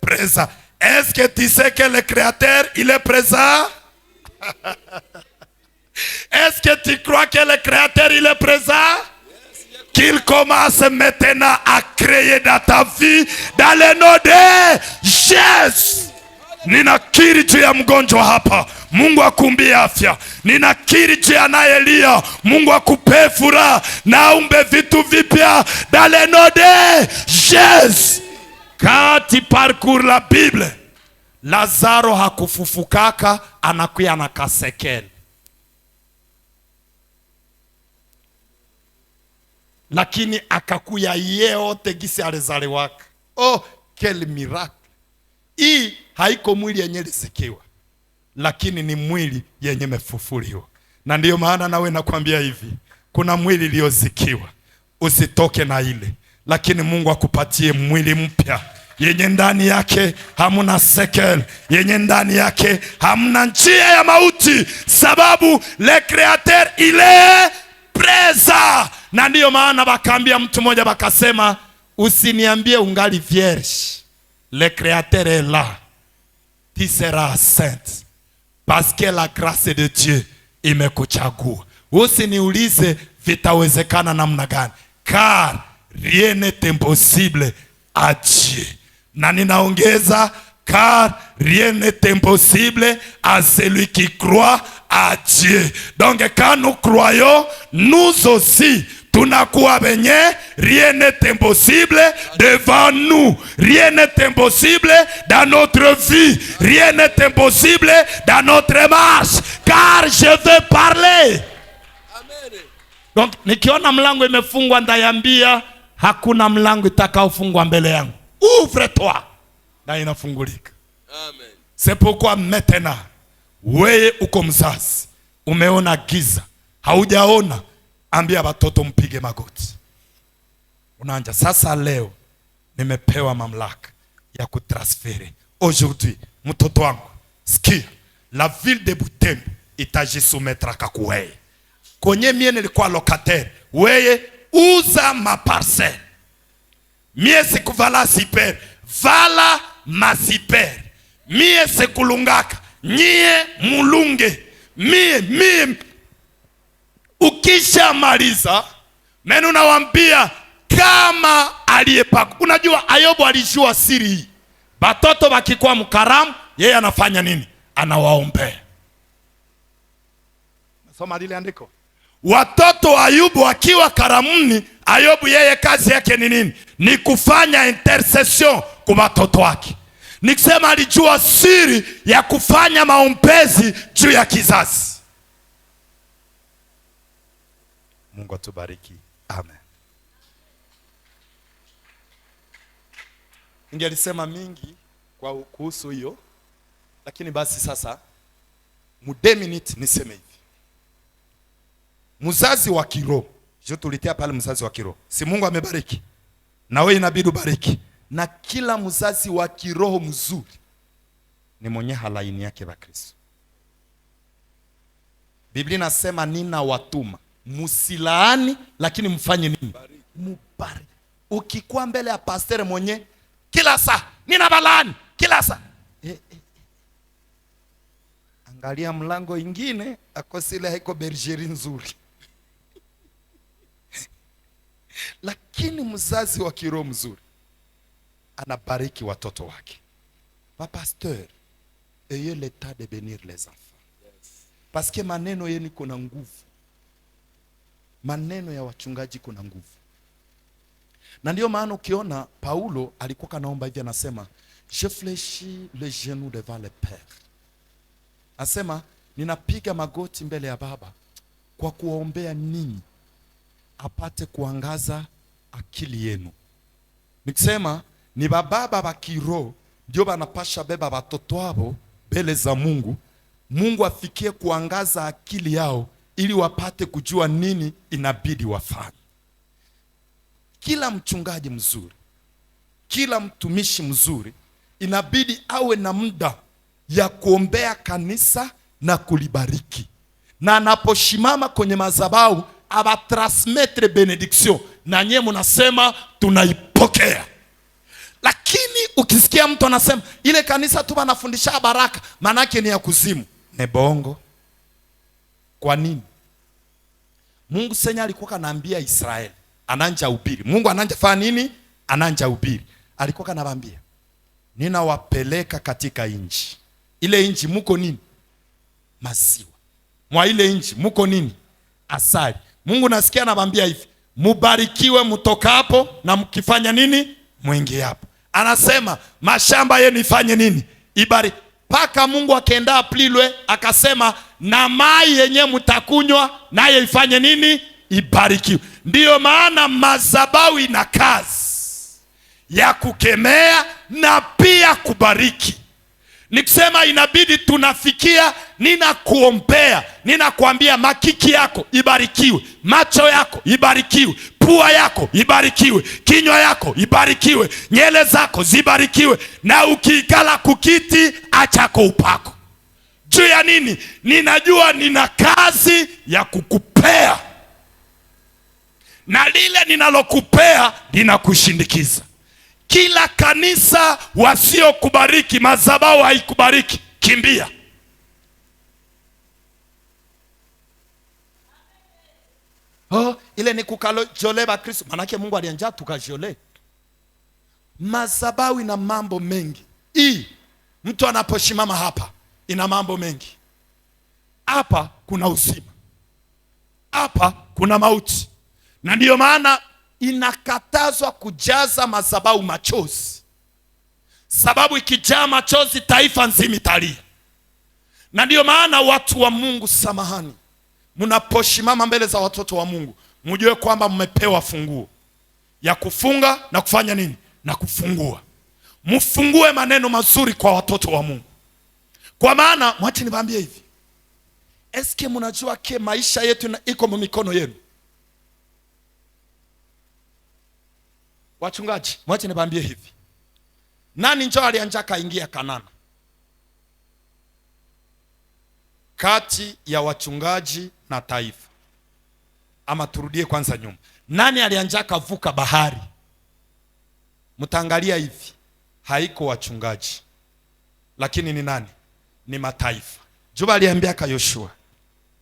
présent. Est-ce que tu sais que le créateur, il est présent? Est-ce que tu crois que le créateur, il est présent? Qu'il commence maintenant à créer dans ta vie, dans le nom de Jésus. Ninakiri juu ya mgonjwa hapa, Mungu akumbie afya. Ninakiri juu ya anayelia, Mungu akupe furaha na aumbe vitu vipya dans le nom de Jésus. Quand tu parcours la Bible, Lazaro hakufufukaka, anakuya na kasekele. Lakini akakuya yeyote gisi alizaliwaka. Oh, quel miracle. Hii haiko mwili yenye lizikiwa, lakini ni mwili yenye mefufuliwa. Na ndiyo maana nawe nakwambia hivi, kuna mwili iliyozikiwa, usitoke na ile, lakini Mungu akupatie mwili mpya yenye ndani yake hamuna sekel, yenye ndani yake hamuna njia ya mauti, sababu le créateur il est présent. Na ndiyo maana bakambia mtu mmoja bakasema, usiniambie ungali vierge, le créateur est là, tu seras sainte, parce que la grâce de Dieu imekuchagua. Usiniulize vitawezekana namna gani, car rien n'est impossible à Dieu. Na ninaongeza, car rien n'est impossible à celui qui croit à Dieu. Donc quand nous croyons, nous aussi tunakuwa benye, rien n'est impossible devant nous. Rien n'est impossible dans notre vie. Rien n'est impossible dans notre marche, car je vais parler. Amen. Donc nikiona mlango imefungwa ndayambia hakuna mlango itakaofungwa mbele yangu. Ouvre-toi. Na inafungulika. Amen. C'est pourquoi maintenant, wewe uko mzazi, umeona giza, haujaona, ambia watoto mpige magoti. Unaanja sasa, leo nimepewa mamlaka ya kutransfere. Aujourd'hui, mtoto wangu, sikia, la ville de Butembo itajisoumettra kakuweye. Konye mie nilikuwa locataire, weye uza maparcelle. Mie sikuvala ziper, vala maziper. Mie sekulungaka, nyie mulunge. Mie ukisha maliza, menu nawambia kama aliyepaka. Unajua Ayobu alijua siri hii. Batoto bakikuwa mkaramu, yeye anafanya nini? Anawaombea. Nasoma lile andiko. Watoto wa Ayubu wakiwa karamuni, Ayobu yeye kazi yake ni nini? Ni kufanya intercession kwa watoto wake. Nikisema alijua siri ya kufanya maombezi juu ya kizazi. Mungu atubariki. Amen. Ningelisema mingi kwa kuhusu hiyo, lakini basi sasa mu 2 minutes niseme hivi. Mzazi wa kiroho, je tulitia pale mzazi wa kiroho. Si Mungu amebariki? Na wewe inabidi ubariki. Na kila mzazi wa kiroho mzuri ni mwenye halaini yake wa Kristo. Biblia inasema nina watuma, musilaani lakini mfanye nini? Mubariki. Ukikuwa mbele ya pastor mwenye kila saa nina balani kila saa, angalia mlango ingine akosile haiko bergerie nzuri. Lakini mzazi wa kiroho mzuri anabariki watoto wake. Pa pasteur, ayez l'état de bénir les enfants. Parce que maneno yenu kuna nguvu. Maneno ya wachungaji kuna nguvu. Na ndio maana ukiona Paulo alikuwa kanaomba hivi, anasema je fléchis les genoux devant le Père. Anasema ninapiga magoti mbele ya Baba kwa kuwaombea ninyi apate kuangaza akili yenu. Nikisema ni bababa wa kiroho ndio banapasha beba watoto wao mbele za Mungu. Mungu afikie kuangaza akili yao ili wapate kujua nini inabidi wafanye. Kila mchungaji mzuri, kila mtumishi mzuri inabidi awe na muda ya kuombea kanisa na kulibariki. Na anaposhimama kwenye madhabahu abatransmettre benediction, na nyie mnasema tunaipokea. Lakini ukisikia mtu anasema ile kanisa tu banafundisha baraka, manake ni ya kuzimu, ni bongo. Kwa nini? Mungu senya alikuwa kanaambia Israeli, ananja ubiri. Mungu ananja fanya nini? Ananja ubiri. Alikuwa kanabambia, ninawapeleka katika inchi. Ile inchi muko nini? Maziwa. Mwa ile inchi muko nini? Asali. Mungu nasikia anabambia hivi, mubarikiwe mtoka hapo na mkifanya nini? Mwingi hapo. Anasema mashamba yenu ifanye nini? Ibari. Paka Mungu akaenda Plilwe akasema na mai yenye mtakunywa naye ifanye nini? Ibarikiwe. Ndiyo maana madhabahu ina kazi ya kukemea na pia kubariki. Nikisema inabidi tunafikia, ninakuombea, ninakuambia makiki yako ibarikiwe, macho yako ibarikiwe, pua yako ibarikiwe, kinywa yako ibarikiwe, nyele zako zibarikiwe, na ukikala kukiti achako upako. Juu ya nini? Ninajua nina kazi ya kukupea, na lile ninalokupea linakushindikiza. Kila kanisa wasio kubariki, madhabahu haikubariki, kimbia. ile ni kukajole ba Kristo. Manake Mungu alianja tukajole. Madhabahu ina mambo mengi. Mtu anaposhimama hapa ina mambo mengi. Hapa kuna uzima, hapa kuna mauti, na ndiyo maana inakatazwa kujaza madhabahu machozi, sababu ikijaa machozi taifa nzima italia. Na ndiyo maana watu wa Mungu, samahani, mnaposhimama mbele za watoto wa Mungu, mjue kwamba mmepewa funguo ya kufunga na kufanya nini? Na kufungua. Mfungue maneno mazuri kwa watoto wa Mungu. Kwa maana mwache niwaambie hivi, eske mnajua ke maisha yetu iko mikono yenu? Wachungaji, mwache niwaambie hivi, nani njoo alianja kaingia Kanana? Kati ya wachungaji na taifa. Ama turudie kwanza nyuma, nani alianja kavuka bahari? Mtaangalia hivi, haiko wachungaji, lakini ni nani? Ni mataifa. Juba aliambia ka Yoshua,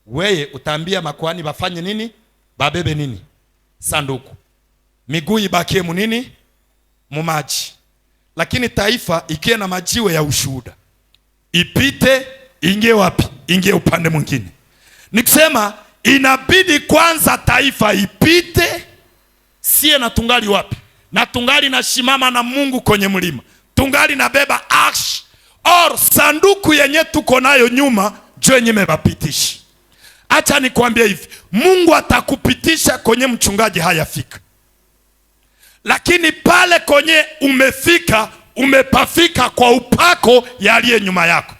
weye utaambia makuhani bafanye nini? Babebe nini? Sanduku. Miguu ibakie munini? Mumaji. Lakini taifa ikie na majiwe ya ushuhuda, ipite ingie wapi? Ingie upande mwingine. Nikusema inabidi kwanza taifa ipite, sie na tungali wapi? Na tungali na shimama na Mungu kwenye mlima, tungali na beba arsh or sanduku yenye tuko nayo nyuma, jo yenye mebapitisha. Acha nikwambie hivi, Mungu atakupitisha kwenye mchungaji hayafika, lakini pale kwenye umefika, umepafika kwa upako yaliye nyuma yako.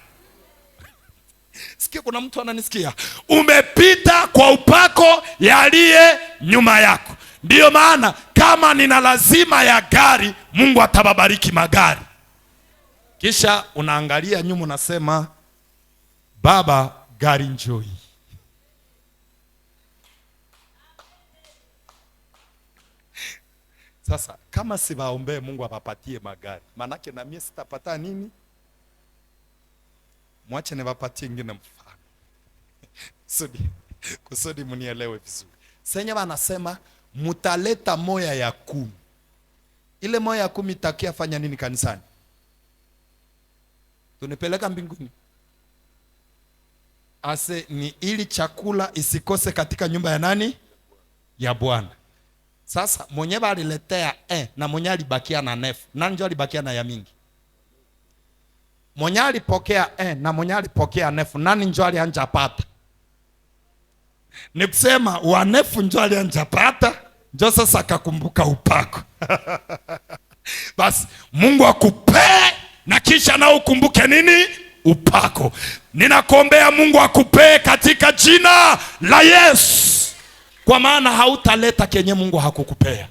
Sikia, kuna mtu ananisikia? Umepita kwa upako yaliye nyuma yako. Ndiyo maana kama nina lazima ya gari, Mungu atababariki magari. Kisha unaangalia nyuma unasema, Baba, gari njoi. Sasa kama siwaombee Mungu apapatie magari, manake na mimi sitapata nini? Mwache niwapatie ingine mfano. Kusudi mnielewe vizuri. Senye wanasema mutaleta moya ya 10. Ile moya ya 10 itakia fanya nini kanisani? Tunipeleka mbinguni. Ase ni ili chakula isikose katika nyumba ya nani? Ya Bwana. Sasa mwenye aliletea na mwenye alibakia na nefu, nani ndio alibakia na ya mingi? Mwenye alipokea na mwenye alipokea nefu, nani ndio alianja pata? Ni kusema wa nefu ndio alianja pata, ndio sasa akakumbuka upako. Basi Mungu akupee na kisha na ukumbuke nini? Upako. Ninakuombea Mungu akupee katika jina la Yesu. Kwa maana hautaleta kenye Mungu hakukupea.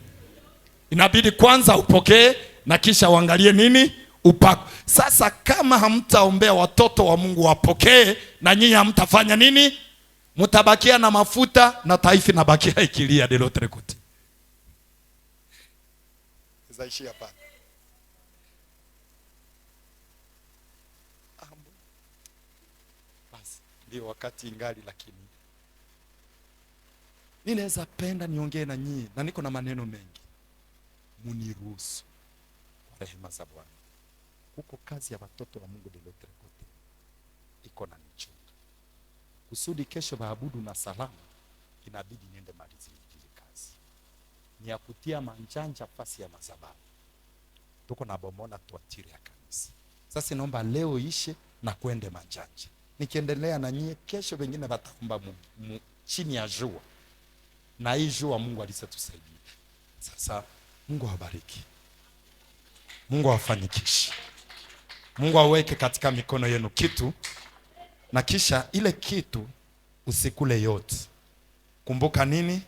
Inabidi kwanza upokee na kisha uangalie nini? Upako. Sasa kama hamtaombea watoto wa Mungu wapokee, na nyinyi hamtafanya nini? Mtabakia na mafuta na taifa inabakia ikilia de l'autre côté. Zaishi hapa. Basi ndio wakati ingali, lakini ninaweza penda niongee na nyinyi na niko na maneno mengi. Muniruhusu kwa rehema za Bwana. Huko kazi ya watoto wa Mungu de l'autre côté iko na nichunga. Kusudi kesho baabudu na salama, inabidi niende malizi ile kazi. Ni ya kutia manjanja pasi ya madhabahu. Tuko na bomona tuatiri ya kanisa. Sasa naomba leo ishe na kwende manjanja. Nikiendelea na nyie kesho wengine wataomba chini ya jua. Na hii jua Mungu alisatusaidia. Sasa Mungu awabariki. Mungu awafanikishe. Mungu aweke katika mikono yenu kitu, na kisha ile kitu usikule yote. Kumbuka nini?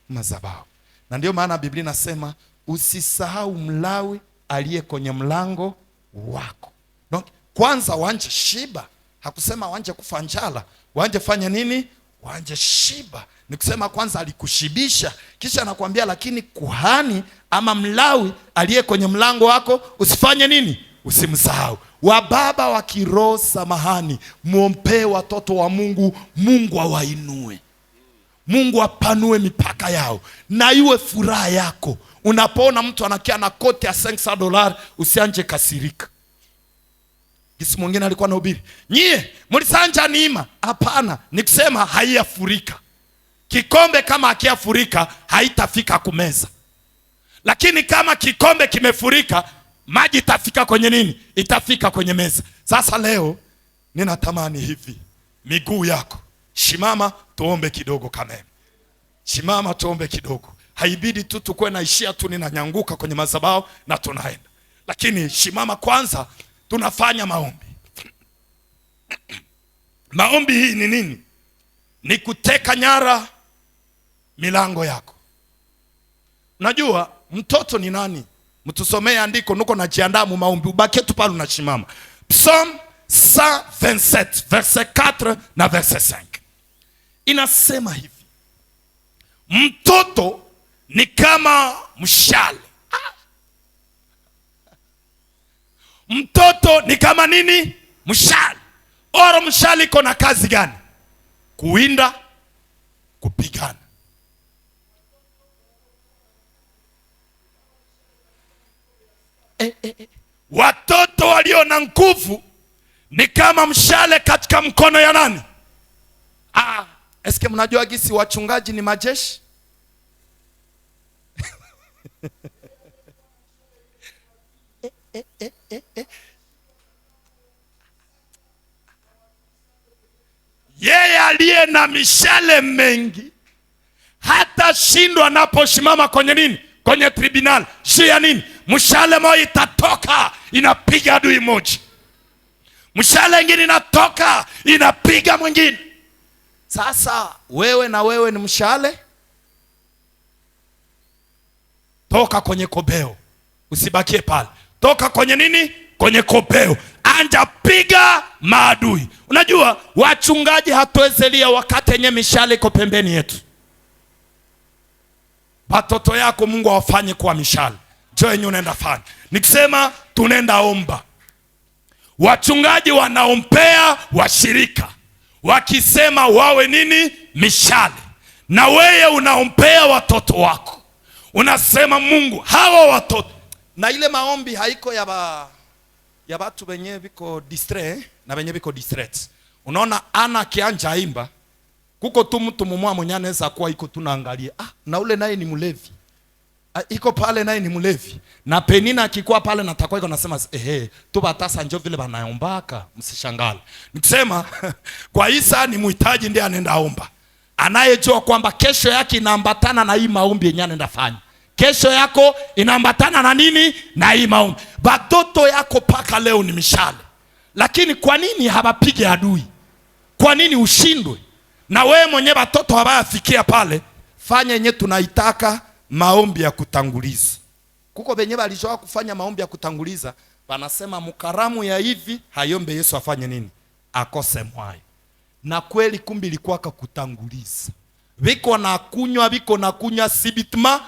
Madhabahu. Na ndio maana Biblia inasema usisahau Mlawi aliye kwenye mlango wako. Donc kwanza wanje shiba. Hakusema wanje kufa njala. Wanje fanya nini? Wanje shiba. Ni kusema kwanza alikushibisha, kisha anakuambia lakini kuhani ama Mlawi aliye kwenye mlango wako usifanye nini? Usimsahau. Wababa wa kiroho, samahani, muombe watoto wa Mungu, Mungu awainue. Mungu apanue mipaka yao na iwe furaha yako. Unapoona mtu anakia na koti ya $500, usianje kasirika. Kisi mwingine alikuwa anahubiri, nyie mlisanja neema. Hapana, nikusema haiyafurika. Kikombe kama hakiafurika haitafika kumeza. Lakini kama kikombe kimefurika, maji itafika kwenye nini? Itafika kwenye meza. Sasa leo ninatamani hivi, miguu yako shimama, tuombe kidogo. Kameme shimama, tuombe kidogo. Haibidi tu tukue naishia tu ninanyanguka kwenye madhabahu na tunaenda, lakini shimama kwanza, tunafanya maombi. Maombi hii ni nini? Ni kuteka nyara milango yako. Najua mtoto ni nani? Mtusomee andiko, nuko najiandaa mu maombi, ubaki tu pale unashimama. Psalm 127 verset 4 na verset 5 inasema hivi: mtoto ni kama mshale. Mtoto ni kama nini? Mshale. Oro mshale iko na kazi gani? Kuwinda, kupigana. Watoto walio na nguvu ni kama mshale katika mkono ya nani? Eske mnajua gisi wachungaji ni majeshi? Yeye aliye na mishale mengi hata shindwa anaposimama kwenye nini? Kwenye tribunal. Shia nini? Mshale moja itatoka inapiga adui moja, mshale mwingine inatoka inapiga mwingine. Sasa wewe na wewe ni mshale, toka kwenye kobeo, usibakie pale. Toka kwenye nini? Kwenye kobeo, anja piga maadui. Unajua wachungaji hatuwezelia wakati yenye mishale iko pembeni yetu. Watoto yako Mungu awafanye kuwa mishale. Jo yenye unaenda fanya. Nikisema tunaenda omba, wachungaji wanaompea washirika wakisema wawe nini? Mishale. Na wewe unaompea watoto wako, unasema Mungu hawa watoto. Na ile maombi haiko ya watu wenye biko distrait na wenye biko distress. Unaona ana kianja imba, kuko tu mtu mumwa mwenye anaweza kuwa iko tunaangalia, na ule naye ni mlevi. Iko pale naye ni mlevi. Na Penina akikuwa pale na takwa iko nasema tu batasa njoo vile banaombaka, msishangale. Nikisema kwa Isa ni muhitaji ndiye anaenda omba. Anayejua kwamba kesho yake inaambatana na hii maombi yenyewe anaenda fanya. Kesho yako inaambatana na nini? Na hii maombi. Batoto yako paka leo ni mishale. Lakini kwa nini habapige adui? Kwa nini ushindwe? Na wewe mwenye batoto habayafikia pale, fanya yenye tunaitaka maombi ya kutanguliza. Kuko benye balijoa kufanya maombi ya kutanguliza, banasema mukaramu ya hivi hayombe Yesu afanye nini? Akose mwayo. Na kweli kumbi ilikuwa kutanguliza. Biko na kunywa sibitma,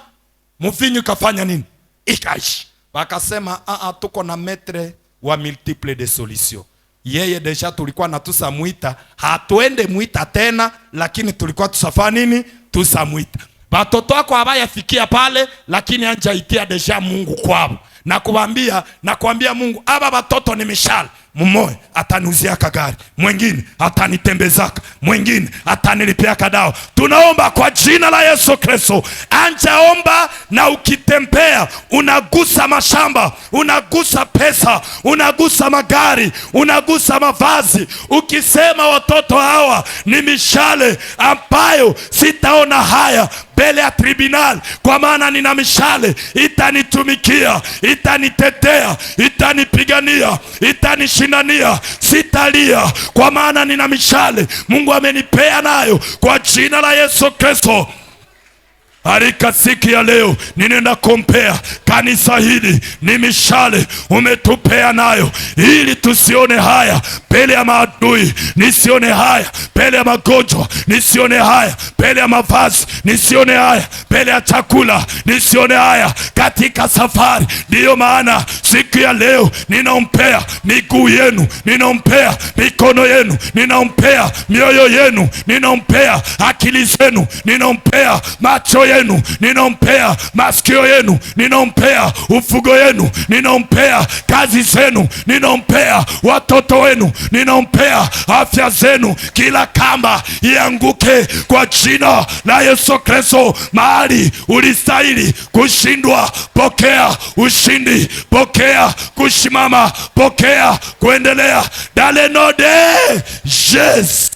mvinyu kafanya nini? Ikaishi. Bakasema tuko na metre wa multiple de solution. Yeye deja tulikuwa natusa muita, hatuende muita tena, lakini tulikuwa tusafanya nini? Tusamuita. Batoto wako habayafikia pale, lakini anja itia deja Mungu kwao. Na kuambia Mungu, aba batoto ni mishale. Mmoja ataniuziaka gari, mwingine atanitembezaka, mwingine atanilipiaka dawa. Tunaomba kwa jina la Yesu Kristo. Anja omba, na ukitembea unagusa mashamba, unagusa pesa, unagusa magari, unagusa mavazi. Ukisema watoto hawa ni mishale ambayo sitaona haya mbele ya tribunal, kwa maana nina mishale, itanitumikia, itanitetea, itanipigania, itanishindania, sitalia kwa maana nina mishale Mungu amenipea nayo kwa jina la Yesu Kristo. Harika siku ya leo ninenda kompea kanisa hili, ni mishale umetupea nayo ili tusione haya mbele ya maadui, nisione haya mbele ya magonjwa, nisione haya mbele ya mavazi, nisione haya mbele ya chakula, nisione haya katika safari. Ndiyo maana siku ya leo ninaombea miguu yenu, ninaombea mikono yenu, ninaombea mioyo yenu, ninaombea akili zenu, ninaombea macho yenu, ninaombea masikio yenu, ninaombea ufugo yenu, ninaombea kazi zenu, ninaombea watoto wenu, ninaombea afya zenu. Kila kamba ianguke kwa jina la Yesu Kristo. Mahali ulistahili kushindwa, pokea ushindi, pokea kusimama, pokea kuendelea. Dale node yes.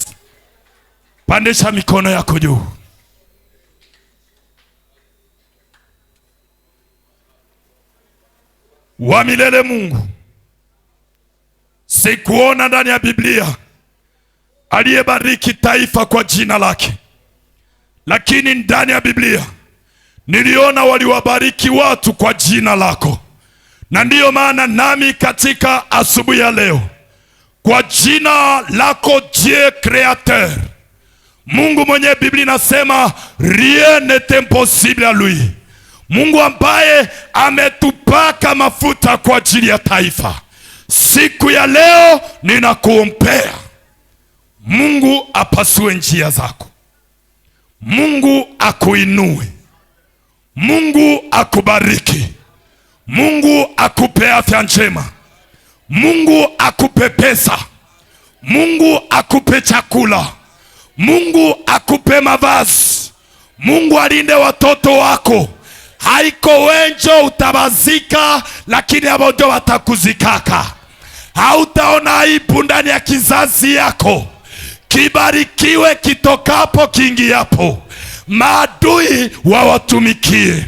Pandisha mikono yako juu. Wa milele Mungu, sikuona ndani ya Biblia aliyebariki taifa kwa jina lake, lakini ndani ya Biblia niliona waliwabariki watu kwa jina lako. Na ndiyo maana nami katika asubuhi ya leo, kwa jina lako Dieu créateur, Mungu mwenye Biblia nasema rien n'est impossible à lui, Mungu ambaye ametupaka mafuta kwa ajili ya taifa, siku ya leo ninakuombea Mungu apasue njia zako, Mungu akuinue, Mungu akubariki, Mungu akupe afya njema, Mungu akupe pesa, Mungu akupe chakula, Mungu akupe mavazi, Mungu alinde watoto wako. Haiko wenjo utabazika, lakini abo ndio watakuzikaka. Hautaona aibu ndani ya kizazi yako. Kibarikiwe kitokapo kiingiapo, maadui wawatumikie.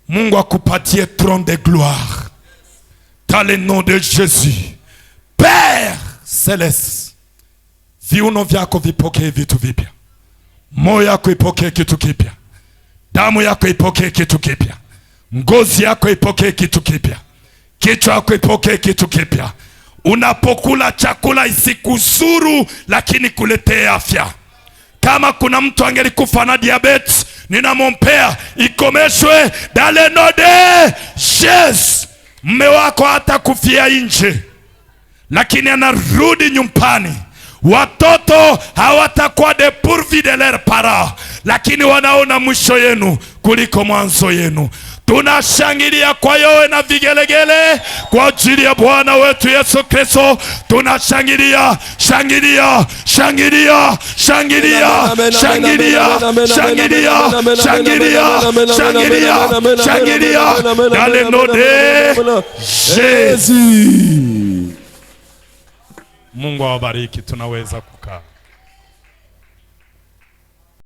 Mungu akupatie trône de gloire dans le nom de Jésus. Père Céleste, viuno vyako vipokee vitu vipya, moyo yako ipokee kitu kipya, damu yako ipokee kitu kipya, ngozi yako ipokee kitu kipya, kichwa yako ipokee kitu kipya. Unapokula chakula isikuzuru, lakini kuletee afya. Kama kuna mtu angelikufa na diabetes, ninamwombea ikomeshwe dale node yes. Mme wako hata kufia nje, lakini anarudi nyumbani. Watoto hawatakuwa dépourvus de leurs parents, lakini wanaona mwisho yenu kuliko mwanzo yenu. Tunashangilia kwa yowe na vigelegele kwa ajili ya Bwana wetu Yesu Kristo. Tunashangilia, shangilia, shangilia, shangilia, shangilia, shangilia, shangilia, shangilia, shangilia. Dans le nom de Jésus. Mungu awabariki. Tunaweza kukaa.